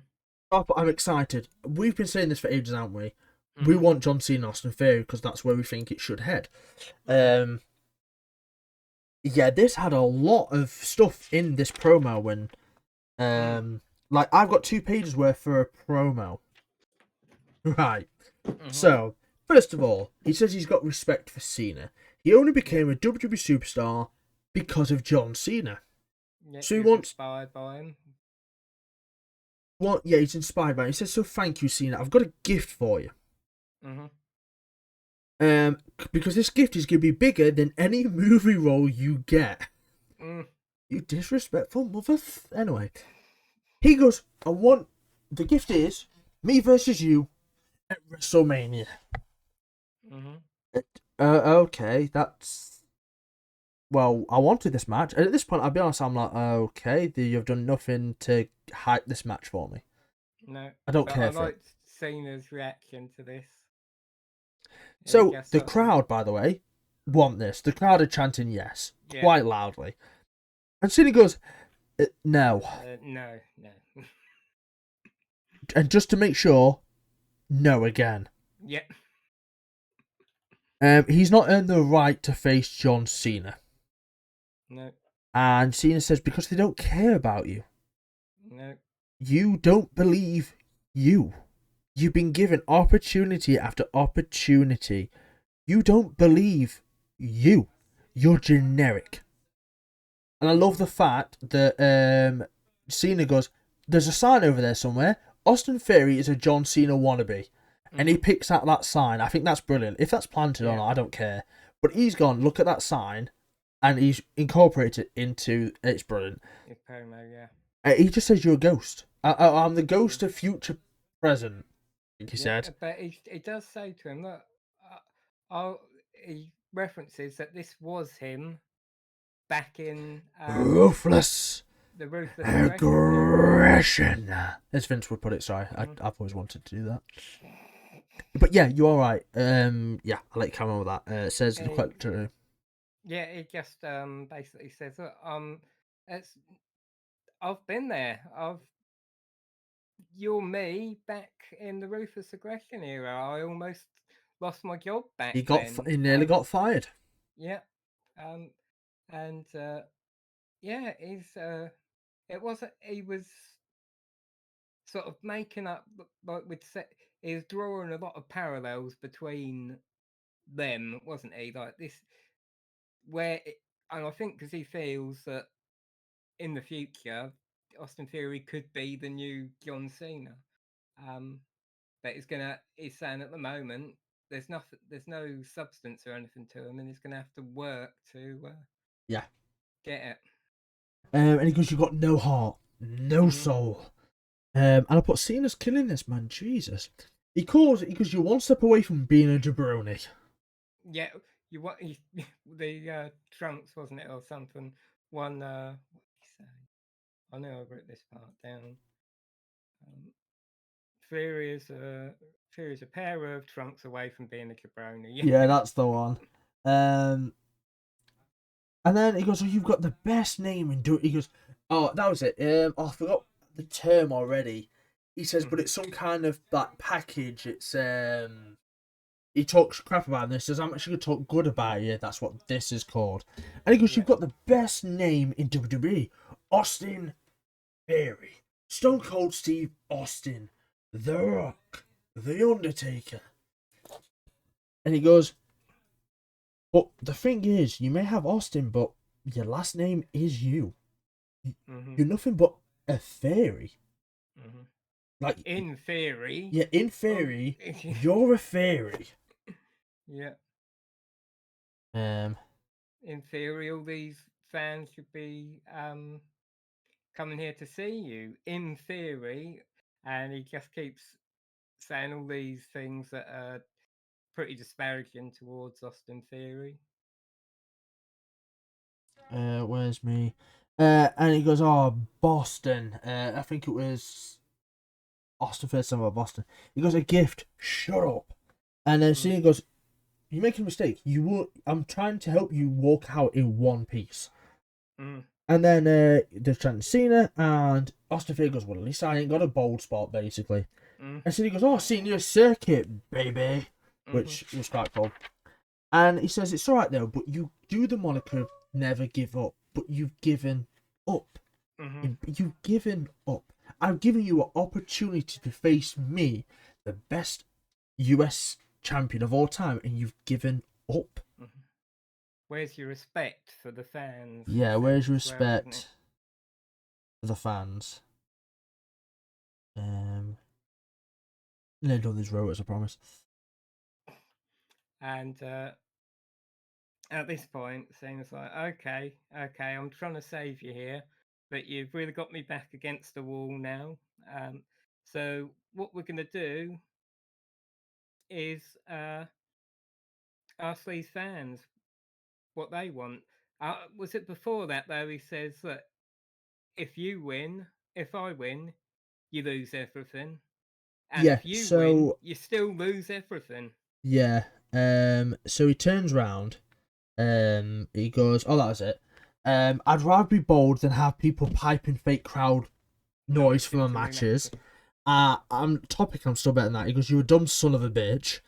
Oh, but I'm excited. We've been saying this for ages, haven't we? Mm-hmm. We want John Cena, Austin Theory because that's where we think it should head. Yeah, this had a lot of stuff in this promo when, like I've got 2 pages worth for a promo. Right. Mm-hmm. So, first of all, he says he's got respect for Cena. He only became a WWE superstar because of John Cena.
Yeah,
so he wants
inspired by him.
Well, yeah, he's inspired by him. He says, "So thank you, Cena. I've got a gift for you."
Mm-hmm.
Because this gift is going to be bigger than any movie role you get. You disrespectful mother. Anyway, he goes, the gift is me versus you at WrestleMania.
Mm-hmm.
Okay, that's... Well, I wanted this match. And at this point, I'll be honest, I'm like, okay, you've done nothing to hype this match for me.
No.
I don't care for it.
I liked Cena's reaction to this.
So, the crowd, by the way, want this. The crowd are chanting yes, quite loudly. And Cena goes, no.
No.
And just to make sure, no again.
Yeah.
He's not earned the right to face John Cena.
No.
And Cena says, because they don't care about you.
No.
You don't believe you. You've been given opportunity after opportunity. You don't believe you. You're generic. And I love the fact that Cena goes, there's a sign over there somewhere. Austin Theory is a John Cena wannabe. And he picks out that sign. I think that's brilliant. If that's planted or not, I don't care. But he's gone, look at that sign. And he's incorporated it into... It's brilliant.
It's promo,
he just says, you're a ghost. I'm the ghost of future present. I think he said.
But he does say to him, look, he references that this was him back in...
Ruthless.
The Ruthless
Aggression. As Vince would put it, sorry. I've always wanted to do that. But yeah, you're all right. Yeah, I like Cameron with that. It says the quite true.
Yeah, it just basically says that it's I've been there. You're me back in the ruthless aggression era. I almost lost my job back then.
He nearly got fired.
Yeah, um, and yeah, he was sort of making up like he was drawing a lot of parallels between them, wasn't he? Like this, and I think because he feels that in the future, Austin Theory could be the new John Cena. But he's saying at the moment there's no substance or anything to him, and he's gonna have to work to
Yeah.
get it.
And he goes, "You got no heart, no soul." And I put Cena's killing this man. Jesus. He goes, "You're one step away from being a jabroni."
Yeah, you what the trunks, wasn't it, or something? One what did he say? I know I wrote this part down. Um, Theory is a pair of trunks away from being a jabroni.
Yeah, that's the one. And then he goes, "Oh, you've got the best name in do." He goes, "Oh, that was it. I forgot the term already." He says, "But it's some kind of like package. It's He talks crap about this. Says, "I'm actually gonna talk good about you." That's what this is called. And he goes, "You've got the best name in WWE, Austin Theory, Stone Cold Steve Austin, The Rock, The Undertaker." And he goes, "But the thing is, you may have Austin, but your last name is you. You're nothing but a fairy. Like
in theory,
yeah, in theory, you're a fairy."
Yeah.
Um.
In theory, all these fans should be coming here to see you. In theory, and he just keeps saying all these things that are pretty disparaging towards Austin Theory.
Where's me? And he goes, "Oh, Boston." I think it was Austin first time about Boston. He goes, "A gift. Shut up." And then Cena goes, "You're making a mistake. I'm trying to help you walk out in one piece." And then they're chanting Cena, and Austin Theory goes, "Well, at least I ain't got a bold spot, basically." And Cena goes, "Oh, Senior Circuit, baby," which was quite cool. And he says, "It's all right though, but you do the moniker Never Give Up, but you've given up. You've given up. I've given you an opportunity to face me, the best US champion of all time, and you've given up."
Where's your respect for the fans?
Yeah, where's your respect for the fans? They've done these rotors, I promise.
And at this point, Cena's like, okay, I'm trying to save you here, but you've really got me back against the wall now. So what we're going to do is ask these fans what they want. Was it before that, though, he says that if I win, you lose everything. And if you win, you still lose everything.
Yeah. So he turns round. He goes, "Oh, that was it. I'd rather be bold than have people piping fake crowd noise for my matches. I'm still better than that." He goes, "You're a dumb son of a bitch.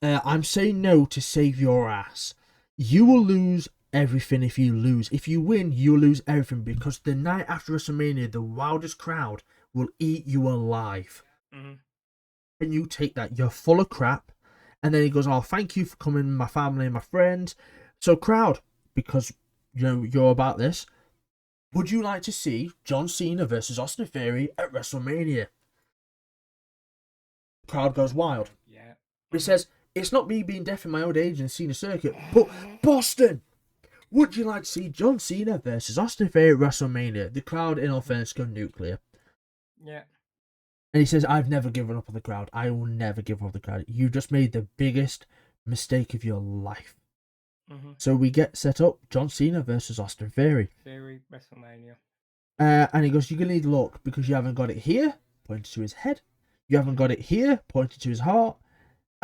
I'm saying no to save your ass. You will lose everything if you lose. If you win, you'll lose everything because the night after WrestleMania, the wildest crowd will eat you alive. Can you take that? You're full of crap." And then he goes, "Oh, thank you for coming, my family and my friends. So, crowd, because you're about this, would you like to see John Cena versus Austin Theory at WrestleMania?" The crowd goes wild.
Yeah.
He says, "It's not me being deaf in my old age and Cena circuit, but Boston, would you like to see John Cena versus Austin Theory at WrestleMania?" The crowd, in all fairness, go nuclear.
Yeah.
And he says, "I've never given up on the crowd. I will never give up on the crowd. You just made the biggest mistake of your life." So we get set up John Cena versus Austin Theory.
Theory, WrestleMania.
And he goes, "You're going to need luck because you haven't got it here," pointing to his head. "You haven't got it here," pointing to his heart.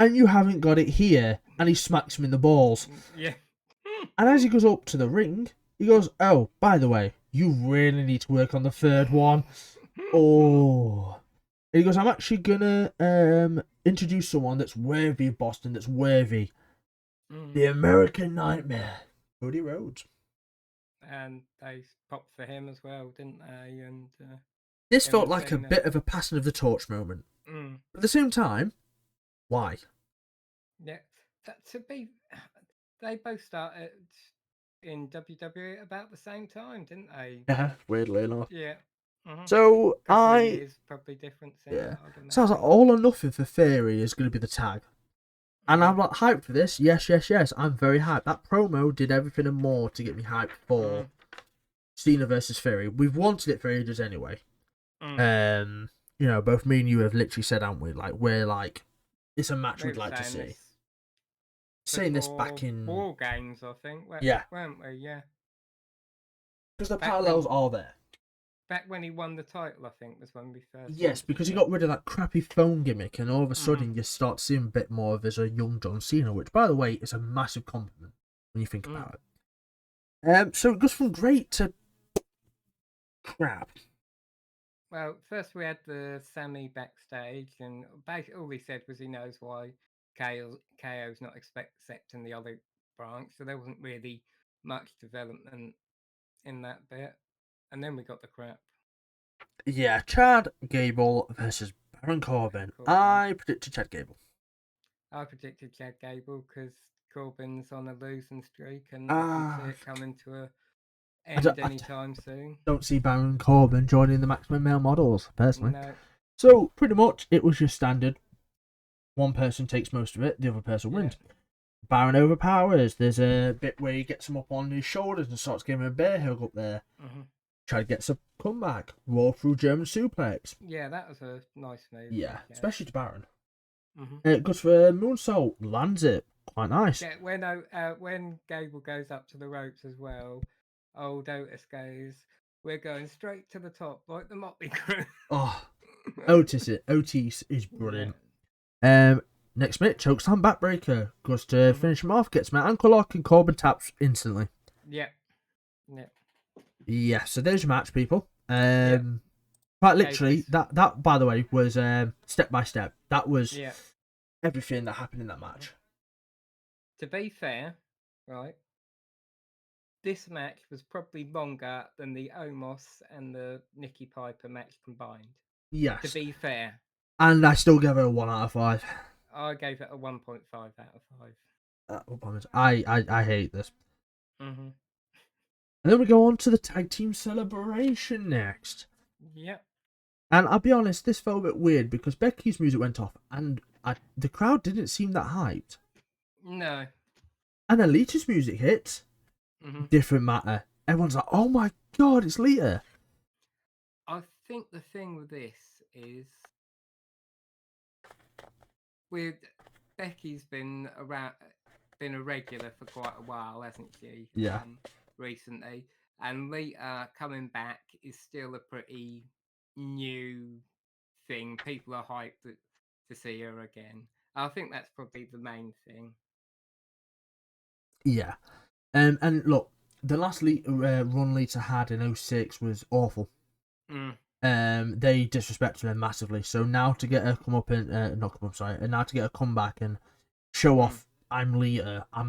and you haven't got it here. And he smacks him in the balls.
Yeah.
And as he goes up to the ring, he goes, oh, by the way, you really need to work on the third one. Oh. And he goes, I'm actually going to introduce someone that's worthy of Boston, that's worthy. The American Nightmare, Cody Rhodes.
And they popped for him as well, didn't they? And
this felt like a bit of a passing of the torch moment. At the same time, why?
Yeah, they both started in WWE about the same time, didn't they?
Yeah, weirdly enough.
Yeah.
So
years, probably difference.
Yeah. So I was like, All or Nothing for Theory is going to be the tag. And I'm like, hyped for this. Yes. I'm very hyped. That promo did everything and more to get me hyped for Cena versus Theory. We've wanted it for ages anyway. You know, both me and you have literally said, haven't we? Like, we're like, it's a match we'd like to see. Saying this back in
War Games, I think. Weren't we? Yeah.
Because the parallels are there.
Back when he won the title, I think, was when we first.
Yes, because he got rid of that crappy phone gimmick, and all of a sudden you start seeing a bit more of as a young John Cena, which, by the way, is a massive compliment when you think about it. So it goes from great to crap.
Well, first we had the Sammy backstage, and basically all he said was he knows why KO's not accepting the other branch, so there wasn't really much development in that bit. And then we got the crap.
Yeah, Chad Gable versus Baron Corbin. I predicted Chad Gable.
I predicted Chad Gable because Corbin's on a losing streak, and I can see it coming to a end anytime soon.
Don't see Baron Corbin joining the Maximum Male Models, personally.
No.
So, pretty much, it was just standard. One person takes most of it, the other person wins. Baron overpowers. There's a bit where he gets him up on his shoulders and starts giving him a bear hug up there. Chad gets a comeback. Roll through German suplex.
Yeah, that was a nice move.
Yeah, especially to Baron. It goes for moonsault. Lands it. Quite nice.
Yeah, when Gable goes up to the ropes as well, old Otis goes, we're going straight to the top, like the Motley Crue.
Oh, Otis is brilliant. Next minute, chokeslam backbreaker. Goes to finish him off. Gets my ankle lock and Corbin taps instantly. Yeah, so there's your match, people. Quite literally, that by the way was step by step. That was everything that happened in that match.
To be fair, right, this match was probably longer than the Omos and the Nikki Piper match combined.
Yes.
To be fair.
And I still gave it a 1 out of 5.
I gave it a 1.5 out of 5.
I hate this. And then we go on to the tag team celebration next.
Yep.
And I'll be honest, this felt a bit weird because Becky's music went off and the crowd didn't seem that hyped.
No.
And then Lita's music hits. Different matter. Everyone's like, oh my god, it's Lita.
I think the thing with this is Becky's been a regular for quite a while, hasn't she?
Yeah.
Recently, and Lita coming back is still a pretty new thing. People are hyped to see her again. I think that's probably the main thing.
Yeah. And look, the last run Lita had in 06 was awful. They disrespected her massively. So now to get her now to get her come back and show off, I'm Lita. I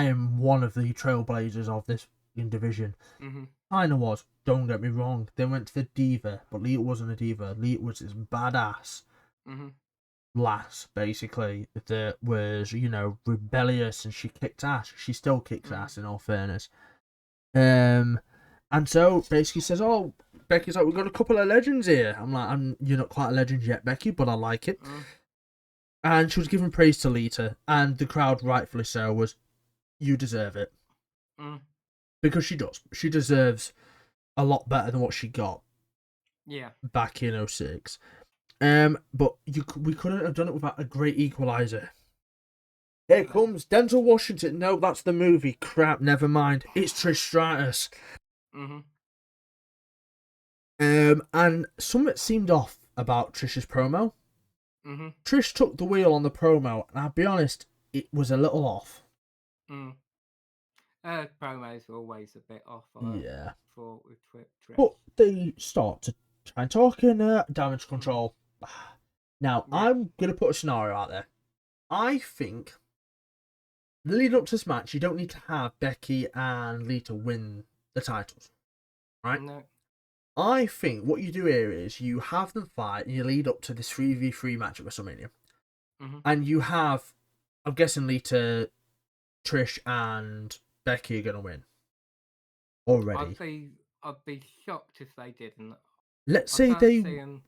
am one of the trailblazers of this division. Kinda was. Don't get me wrong. They went to the diva, but Lita wasn't a diva. Lita was this badass lass, basically, that was, rebellious, and she kicked ass. She still kicks ass, in all fairness. And so basically says, "Oh, Becky's like, we've got a couple of legends here." I'm like, "You're not quite a legend yet, Becky, but I like it." And she was giving praise to Lita, and the crowd, rightfully so, was, "You deserve it." Because she does. She deserves a lot better than what she got back in 06. But we couldn't have done it without a great equalizer. Here comes Denzel Washington. No, that's the movie. Crap, never mind. It's Trish Stratus. And something seemed off about Trish's promo. Trish took the wheel on the promo, and I'll be honest, it was a little off.
Promos are always a bit off.
Yeah.
For with Trish.
But they start to try and talk in damage control. Now, I'm going to put a scenario out there. I think the lead up to this match, you don't need to have Becky and Lita win the titles, right?
No.
I think what you do here is you have them fight and you lead up to this 3v3 match at WrestleMania. And you have, I'm guessing Lita, Trish, and Becky are going to win already.
I'd be shocked if they didn't.
Let's say they win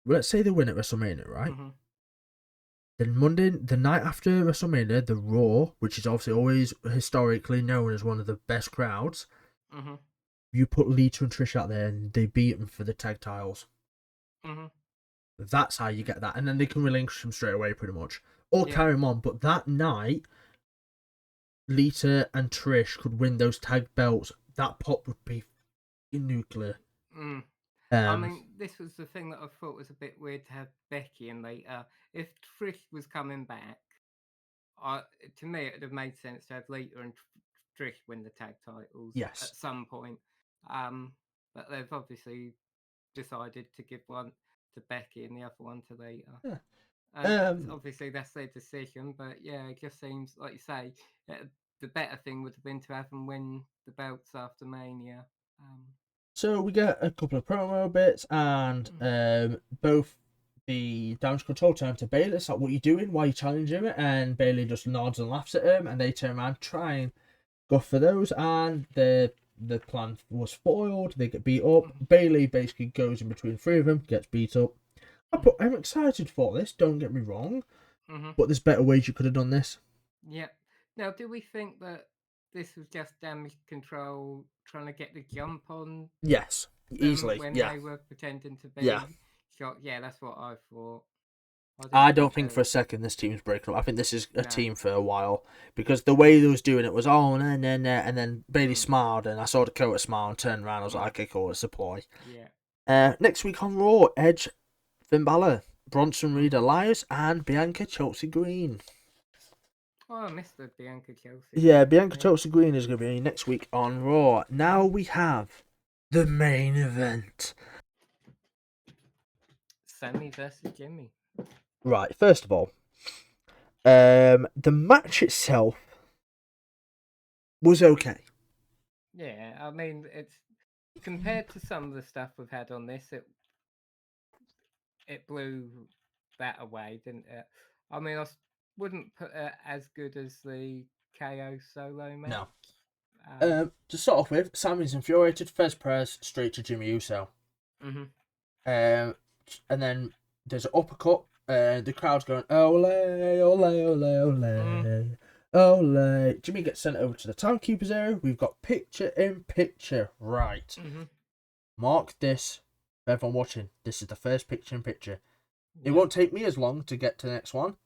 at WrestleMania, right? Then Monday, the night after WrestleMania, the Raw, which is obviously always historically known as one of the best crowds, you put Lita and Trish out there and they beat them for the tag titles. That's how you get that. And then they can relinquish them straight away, pretty much. Or carry them on. But that night, Lita and Trish could win those tag belts. That pop would be nuclear.
I mean, this was the thing that I thought was a bit weird to have Becky and Lita. If Trish was coming back, to me it would have made sense to have Lita and Trish win the tag titles at some point. But they've obviously decided to give one to Becky and the other one to Lita. Obviously that's their decision, but yeah, it just seems like you say the better thing would have been to have them win the belts after Mania.
So we get a couple of promo bits, and both the damage control turn to Bayley. It's like, what are you doing? Why are you challenging him? And Bayley just nods and laughs at him, and they turn around, try and go for those, and the plan was foiled. They get beat up. Bayley basically goes in between three of them, gets beat up. I'm excited for this, don't get me wrong, but there's better ways you could have done this.
Yeah. Now, do we think that this was just damage control trying to get the jump on?
Yes, easily.
When they were pretending to be shocked. Yeah, that's what I thought.
I don't think for a second this team's breaking up. I think this is a team for a while, because the way they was doing it was and then Bayley smiled, and I saw Dakota smile and turned around. I was like, okay, cool, it's a ploy.
Yeah.
Next week on Raw, Edge, Finn Balor, Bronson Reed Elias, and Bianca Chelsea Green.
Oh, I missed the Bianca Chelsea.
Yeah, Bianca Chelsea Green is going to be next week on Raw. Now we have the main event.
Sammy versus Jimmy.
Right, first of all, the match itself was okay.
Yeah, I mean, it's compared to some of the stuff we've had on this, it blew that away, didn't it? I mean, I wouldn't put it as good as the KO solo match.
No. To start off with, Sammy's infuriated, Fez Perez straight to Jimmy Uso. And then there's an uppercut. The crowd's going, ole, ole, ole, ole, ole. Jimmy gets sent over to the timekeeper's area. We've got picture in picture. Right. Mark this. For everyone watching, this is the first picture in picture. It won't take me as long to get to the next one,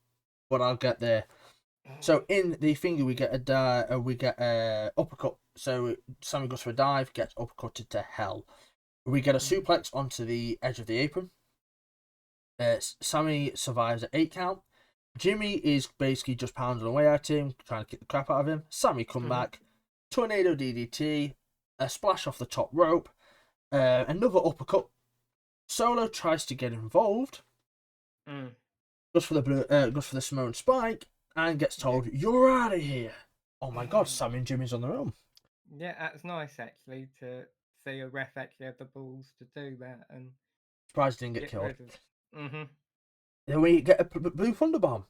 but I'll get there. So in the finger, we get a uppercut. So Sammy goes for a dive, gets uppercutted to hell. We get a suplex onto the edge of the apron. Sammy survives at 8 count. Jimmy is basically just pounding away at him, trying to kick the crap out of him. Sammy come back, tornado DDT, a splash off the top rope, another uppercut. Solo tries to get involved. Goes for the Samoan spike and gets told, "You're out of here." Oh my God, Sammy and Jimmy's on their own.
Yeah, that's nice actually to see a ref actually have the balls to do that and
surprised he didn't get killed.
Then
we get a blue thunderbomb,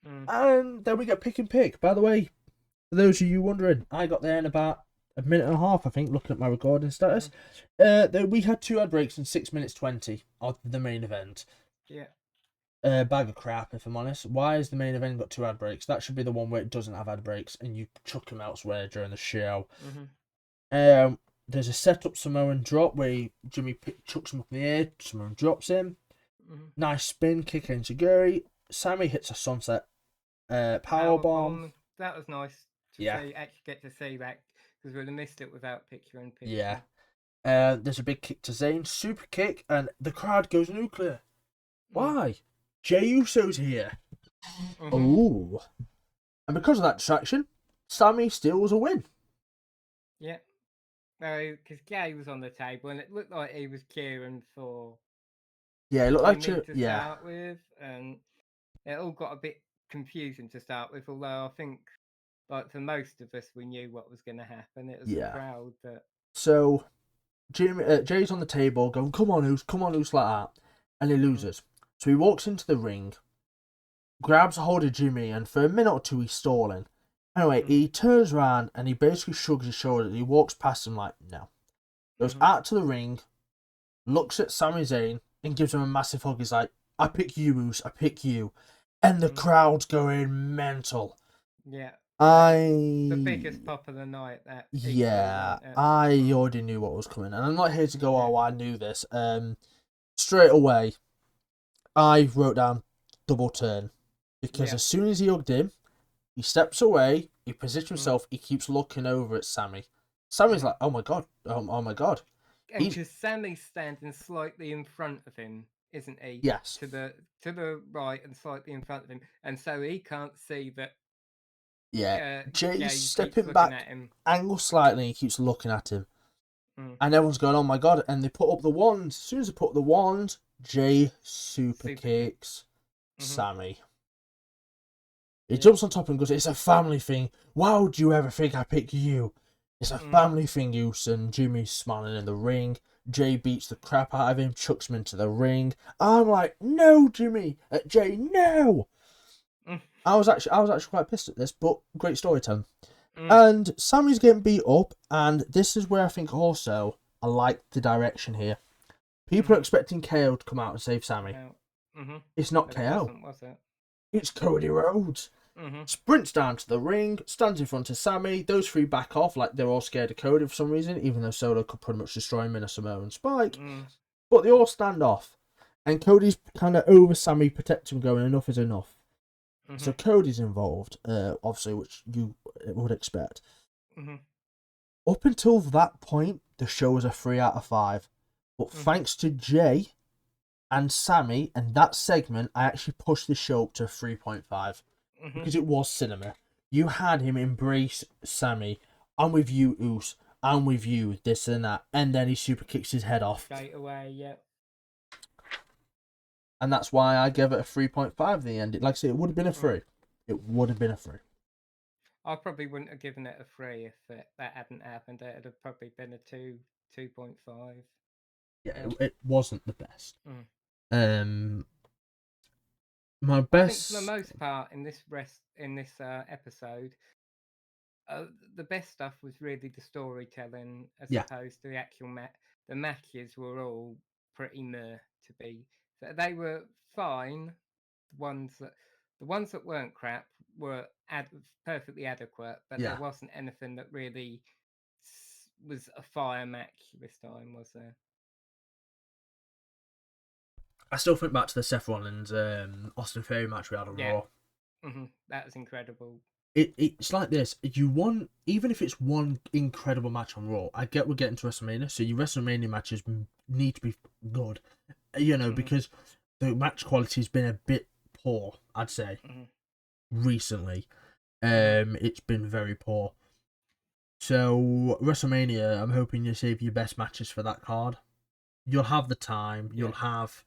and then we get pick and pick. By the way, for those of you wondering, I got there in about a minute and a half, I think, looking at my recording status. We had 2 ad breaks in 6 minutes 20 of the main event.
Yeah.
Bag of crap, if I'm honest. Why has the main event got 2 ad breaks? That should be the one where it doesn't have ad breaks and you chuck them elsewhere during the show. There's a setup Samoan drop where Jimmy chucks him up in the air, Samoan drops him. Nice spin, kick into Guri. Sammy hits a sunset powerbomb.
That was nice to see, actually get to see that, because we'd have missed it without picture in picture.
Yeah. There's a big kick to Zayn, super kick, and the crowd goes nuclear. Why? Jey Uso's here. Oh. And because of that distraction, Sammy steals a win.
Yeah. Because Jay was on the table and it looked like he was cheering for
Yeah, it looked like
Jimmy to start with, and it all got a bit confusing to start with, although I think, like, for most of us, we knew what was going to happen. It was the crowd that...
So, Jay's on the table going, come on, Oos, like that. And he loses. So he walks into the ring, grabs a hold of Jimmy, and for a minute or two, he's stalling. Anyway, he turns around and he basically shrugs his shoulders. He walks past him like, no. Goes out to the ring, looks at Sami Zayn, and gives him a massive hug. He's like, I pick you, Oos, I pick you. And the crowd's going mental.
Yeah. The biggest pop of the night.
I already knew what was coming. And I'm not here to go, oh, I knew this. Straight away, I wrote down double turn. Because as soon as he hugged him, he steps away, he positions himself, he keeps looking over at Sammy. Sammy's like, oh my god, oh my god.
And because Sammy's standing slightly in front of him, isn't he?
Yes.
To the right and slightly in front of him. And so he can't see that.
Yeah, Jay's stepping back, angle slightly, he keeps looking at him. And everyone's going, oh my god, and they put up the wand. As soon as they put up the wand, Jay super kicks Sammy. He jumps on top and goes, it's a family thing. Why would you ever think I pick you? It's a family thing, Goose. And Jimmy's smiling in the ring. Jay beats the crap out of him, chucks him into the ring. I'm like, no, Jimmy. Jay, no. I was actually quite pissed at this, but great storytelling. And Sammy's getting beat up, and this is where I think also I like the direction here. People are expecting KO to come out and save Sammy. It's not KO.
Was it?
It's Cody Rhodes. Sprints down to the ring, stands in front of Sammy. Those three back off like they're all scared of Cody for some reason, even though Solo could pretty much destroy him in a Samoan spike. But they all stand off. And Cody's kind of over Sammy, protecting him, going, enough is enough. So Cody's involved, obviously, which you would expect. Up until that point, the show was a 3 out of 5. But thanks to Jay and Sammy and that segment, I actually pushed the show up to 3.5. Because it was cinema. You had him embrace Sammy. I'm with you, Oos. I'm with you, this and that. And then he super kicks his head off.
Straight away, yep.
And that's why I gave it a 3.5 in the end. Like I said, it would have been a 3. It would have been a 3.
I probably wouldn't have given it a 3 if that hadn't happened. It would have probably been a 2.5.
Yeah, it wasn't the best. My best.
I think for the most part in this episode, the best stuff was really the storytelling as opposed to the actual match. The matches were all pretty meh to be. So they were fine. The ones that weren't crap were perfectly adequate, but there wasn't anything that really was a fire match this time, was there?
I still think back to the Seth Rollins Austin Theory match we had on Raw.
That was incredible.
It's like this. You want, even if it's one incredible match on Raw, I get we're getting to WrestleMania, so your WrestleMania matches need to be good. You know, because the match quality has been a bit poor, I'd say, recently. It's been very poor. So, WrestleMania, I'm hoping you save your best matches for that card. You'll have the time, you'll have,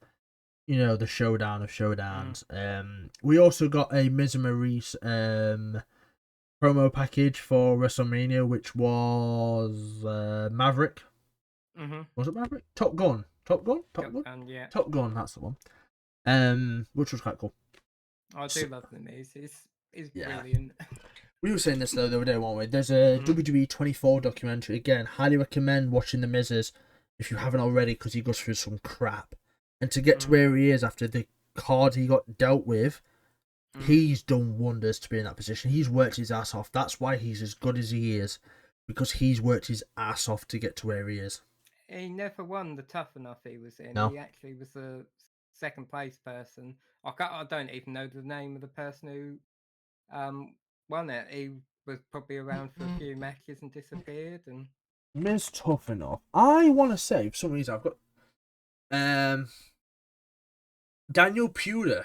you know, the showdown of showdowns. We also got a Miz and Maurice promo package for WrestleMania, which was Maverick. Was it Maverick? Top Gun, yeah. Top Gun, that's the one. Which was quite cool.
I do love the Miz. He's brilliant.
We were saying this though the other day, weren't we? There's a WWE 24 documentary. Again, highly recommend watching the Miz's if you haven't already, because he goes through some crap. And to get to where he is after the card he got dealt with, he's done wonders to be in that position. He's worked his ass off. That's why he's as good as he is, because he's worked his ass off to get to where he is.
He never won the Tough Enough he was in.
No.
He actually was a second place person. I don't even know the name of the person who won it. He was probably around for a few matches and disappeared. And
Miz Tough Enough. I want to say, for some reason, I've got Daniel Puder.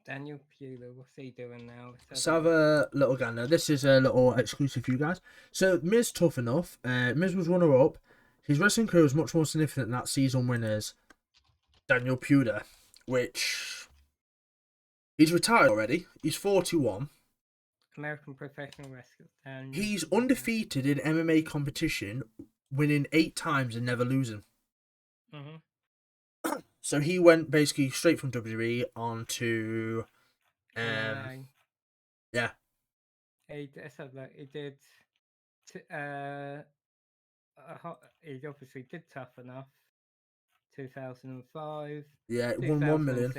Daniel Pewter, what's he doing now?
Let's have a little gander. This is a little exclusive for you guys. So, Miz Tough Enough. Miz was runner-up. His wrestling career was much more significant than that season winner's Daniel Puder, which... He's retired already. He's 41.
American Professional Wrestler.
He's undefeated in MMA competition, winning 8 times and never losing.
Mm-hmm.
So he went basically straight from WWE on to... yeah.
He did... he obviously did Tough Enough. 2005.
Yeah, it won 1 million.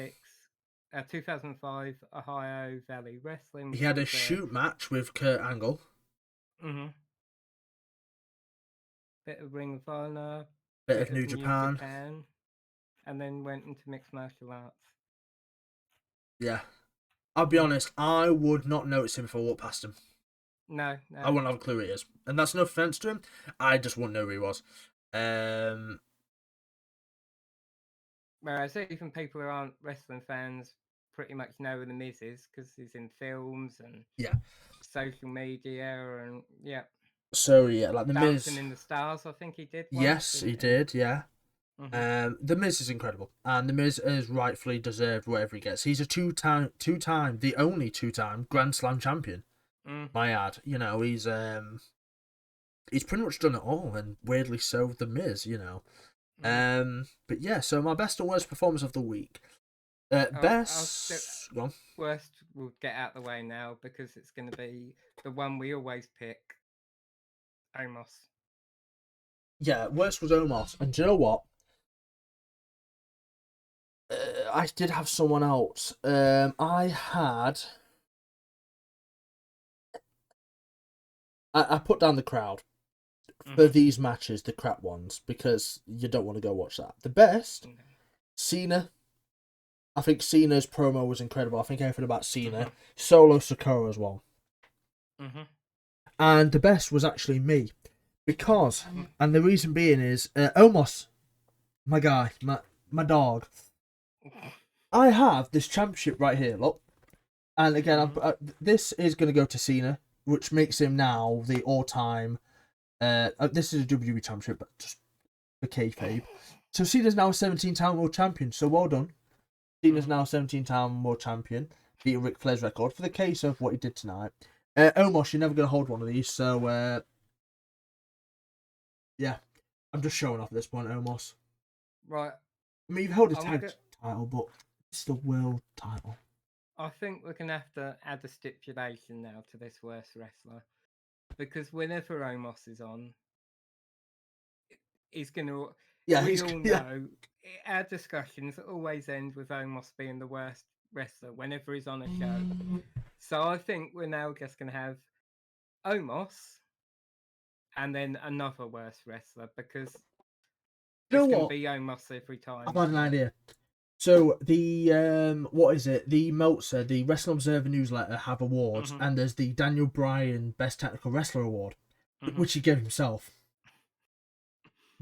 2005 Ohio Valley Wrestling.
He had a shoot match with Kurt Angle.
Mm-hmm. Bit of Ring of Honor.
Bit of New Japan.
And then went into mixed martial arts.
Yeah. I'll be honest, I would not notice him if I walked past him.
No.
I wouldn't have a clue who he is. And that's no offense to him. I just wouldn't know who he was.
Whereas even people who aren't wrestling fans pretty much know who The Miz is because he's in films and social media and
So yeah, like The Miz.
Dancing in the Stars, I think he did.
Yes, he did. Yeah.
Mm-hmm.
The Miz is incredible, and The Miz has rightfully deserved whatever he gets. He's a two-time, the only two-time Grand Slam champion. My ad, you know, he's pretty much done it all, and weirdly so, The Miz, you know. But yeah, so my best and worst performance of the week. Worst,
we'll get out of the way now because it's going to be the one we always pick. Omos.
Yeah, worst was Omos, and do you know what? I did have someone else. I put down the crowd for these matches, the crap ones, because you don't want to go watch that. The best, Cena. I think Cena's promo was incredible. I think everything about Cena. Solo Sikoa as well. And the best was actually me. Because, and the reason being is, Omos, my guy, my dog. I have this championship right here, look. And again, this is going to go to Cena, which makes him now the all-time... this is a WWE championship, but just for kayfabe. So Cena's now a 17-time world champion, so well done. Cena's now 17-time world champion, beating Ric Flair's record for the case of what he did tonight. Omos, you're never going to hold one of these, so... yeah, I'm just showing off at this point, Omos.
Right.
I mean, you've held a tag title, but it's the world title.
I think we're going to have to add a stipulation now to this worst wrestler. Because whenever Omos is on, he's going to... Yeah, we all know our discussions always end with Omos being the worst wrestler whenever he's on a show. So I think we're now just going to have Omos and then another worst wrestler because it's going to be Omos every time.
I've had an idea. So the what is it? The Meltzer, the Wrestling Observer newsletter have awards, and there's the Daniel Bryan Best Technical Wrestler Award, which he gave himself.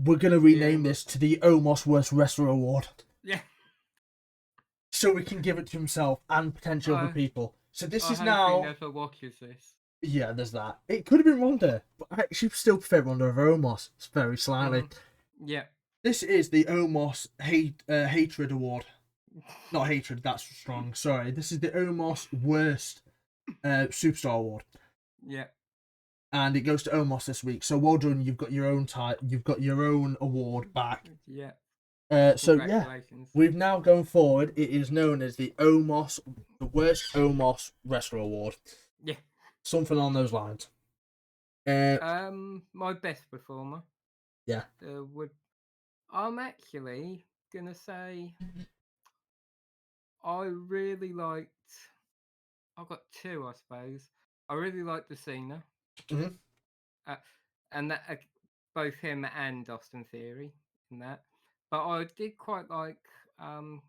We're gonna rename this to the Omos Worst Wrestler Award.
Yeah.
So we can give it to himself and potential other people. So this is
I
now.
hope he never watches this.
Yeah, there's that. It could have been Ronda, but I actually still prefer Ronda over Omos. It's very slightly.
Yeah.
This is the Omos Hatred Award. Not hatred, that's strong. Sorry. This is the Omos Worst Superstar Award.
Yeah.
And it goes to Omos this week. So well done. You've got your own You've got your own award back.
Yeah.
So yeah, we've now going forward. It is known as the Worst Omos Wrestler Award.
Yeah.
Something on those lines.
My best performer.
Yeah.
I'm actually gonna say I really liked. I've got two, I suppose. I really liked the Cena, and that both him and Austin Theory in that. But I did quite like. So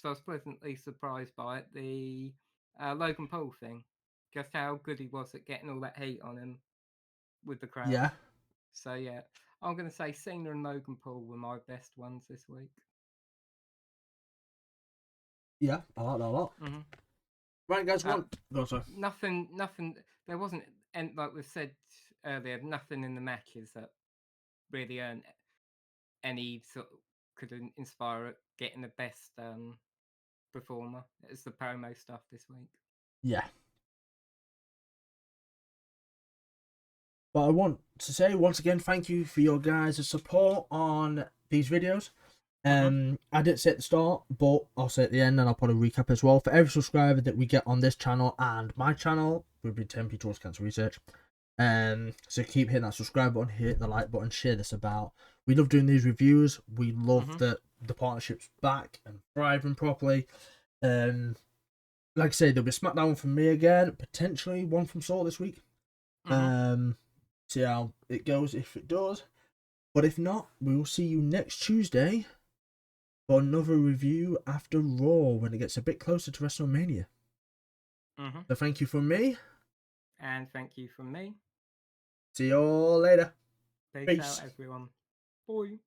I was pleasantly surprised by it. The Logan Paul thing, just how good he was at getting all that heat on him with the crowd.
Yeah.
So yeah, I'm gonna say Cena and Logan Paul were my best ones this week.
Yeah, I like that a lot.
Mm-hmm.
Right, guys, go, sir.
Nothing. There wasn't, and like we said earlier, nothing in the matches that really earned any sort of, could inspire getting the best performer. It's the promo stuff this week.
Yeah. But I want to say once again, thank you for your guys' support on these videos. I didn't say at the start, but I'll say at the end, and I'll put a recap as well. For every subscriber that we get on this channel and my channel, we've been 10p towards cancer research. So keep hitting that subscribe button, hit the like button, share this about. We love doing these reviews. We love that the partnership's back and thriving properly. Like I say, there'll be a SmackDown from me again, potentially one from Saul this week. See how it goes if it does. But if not, we will see you next Tuesday for another review after Raw when it gets a bit closer to WrestleMania. So thank you from me.
And thank you from me.
See you all later.
Peace out, everyone. Bye.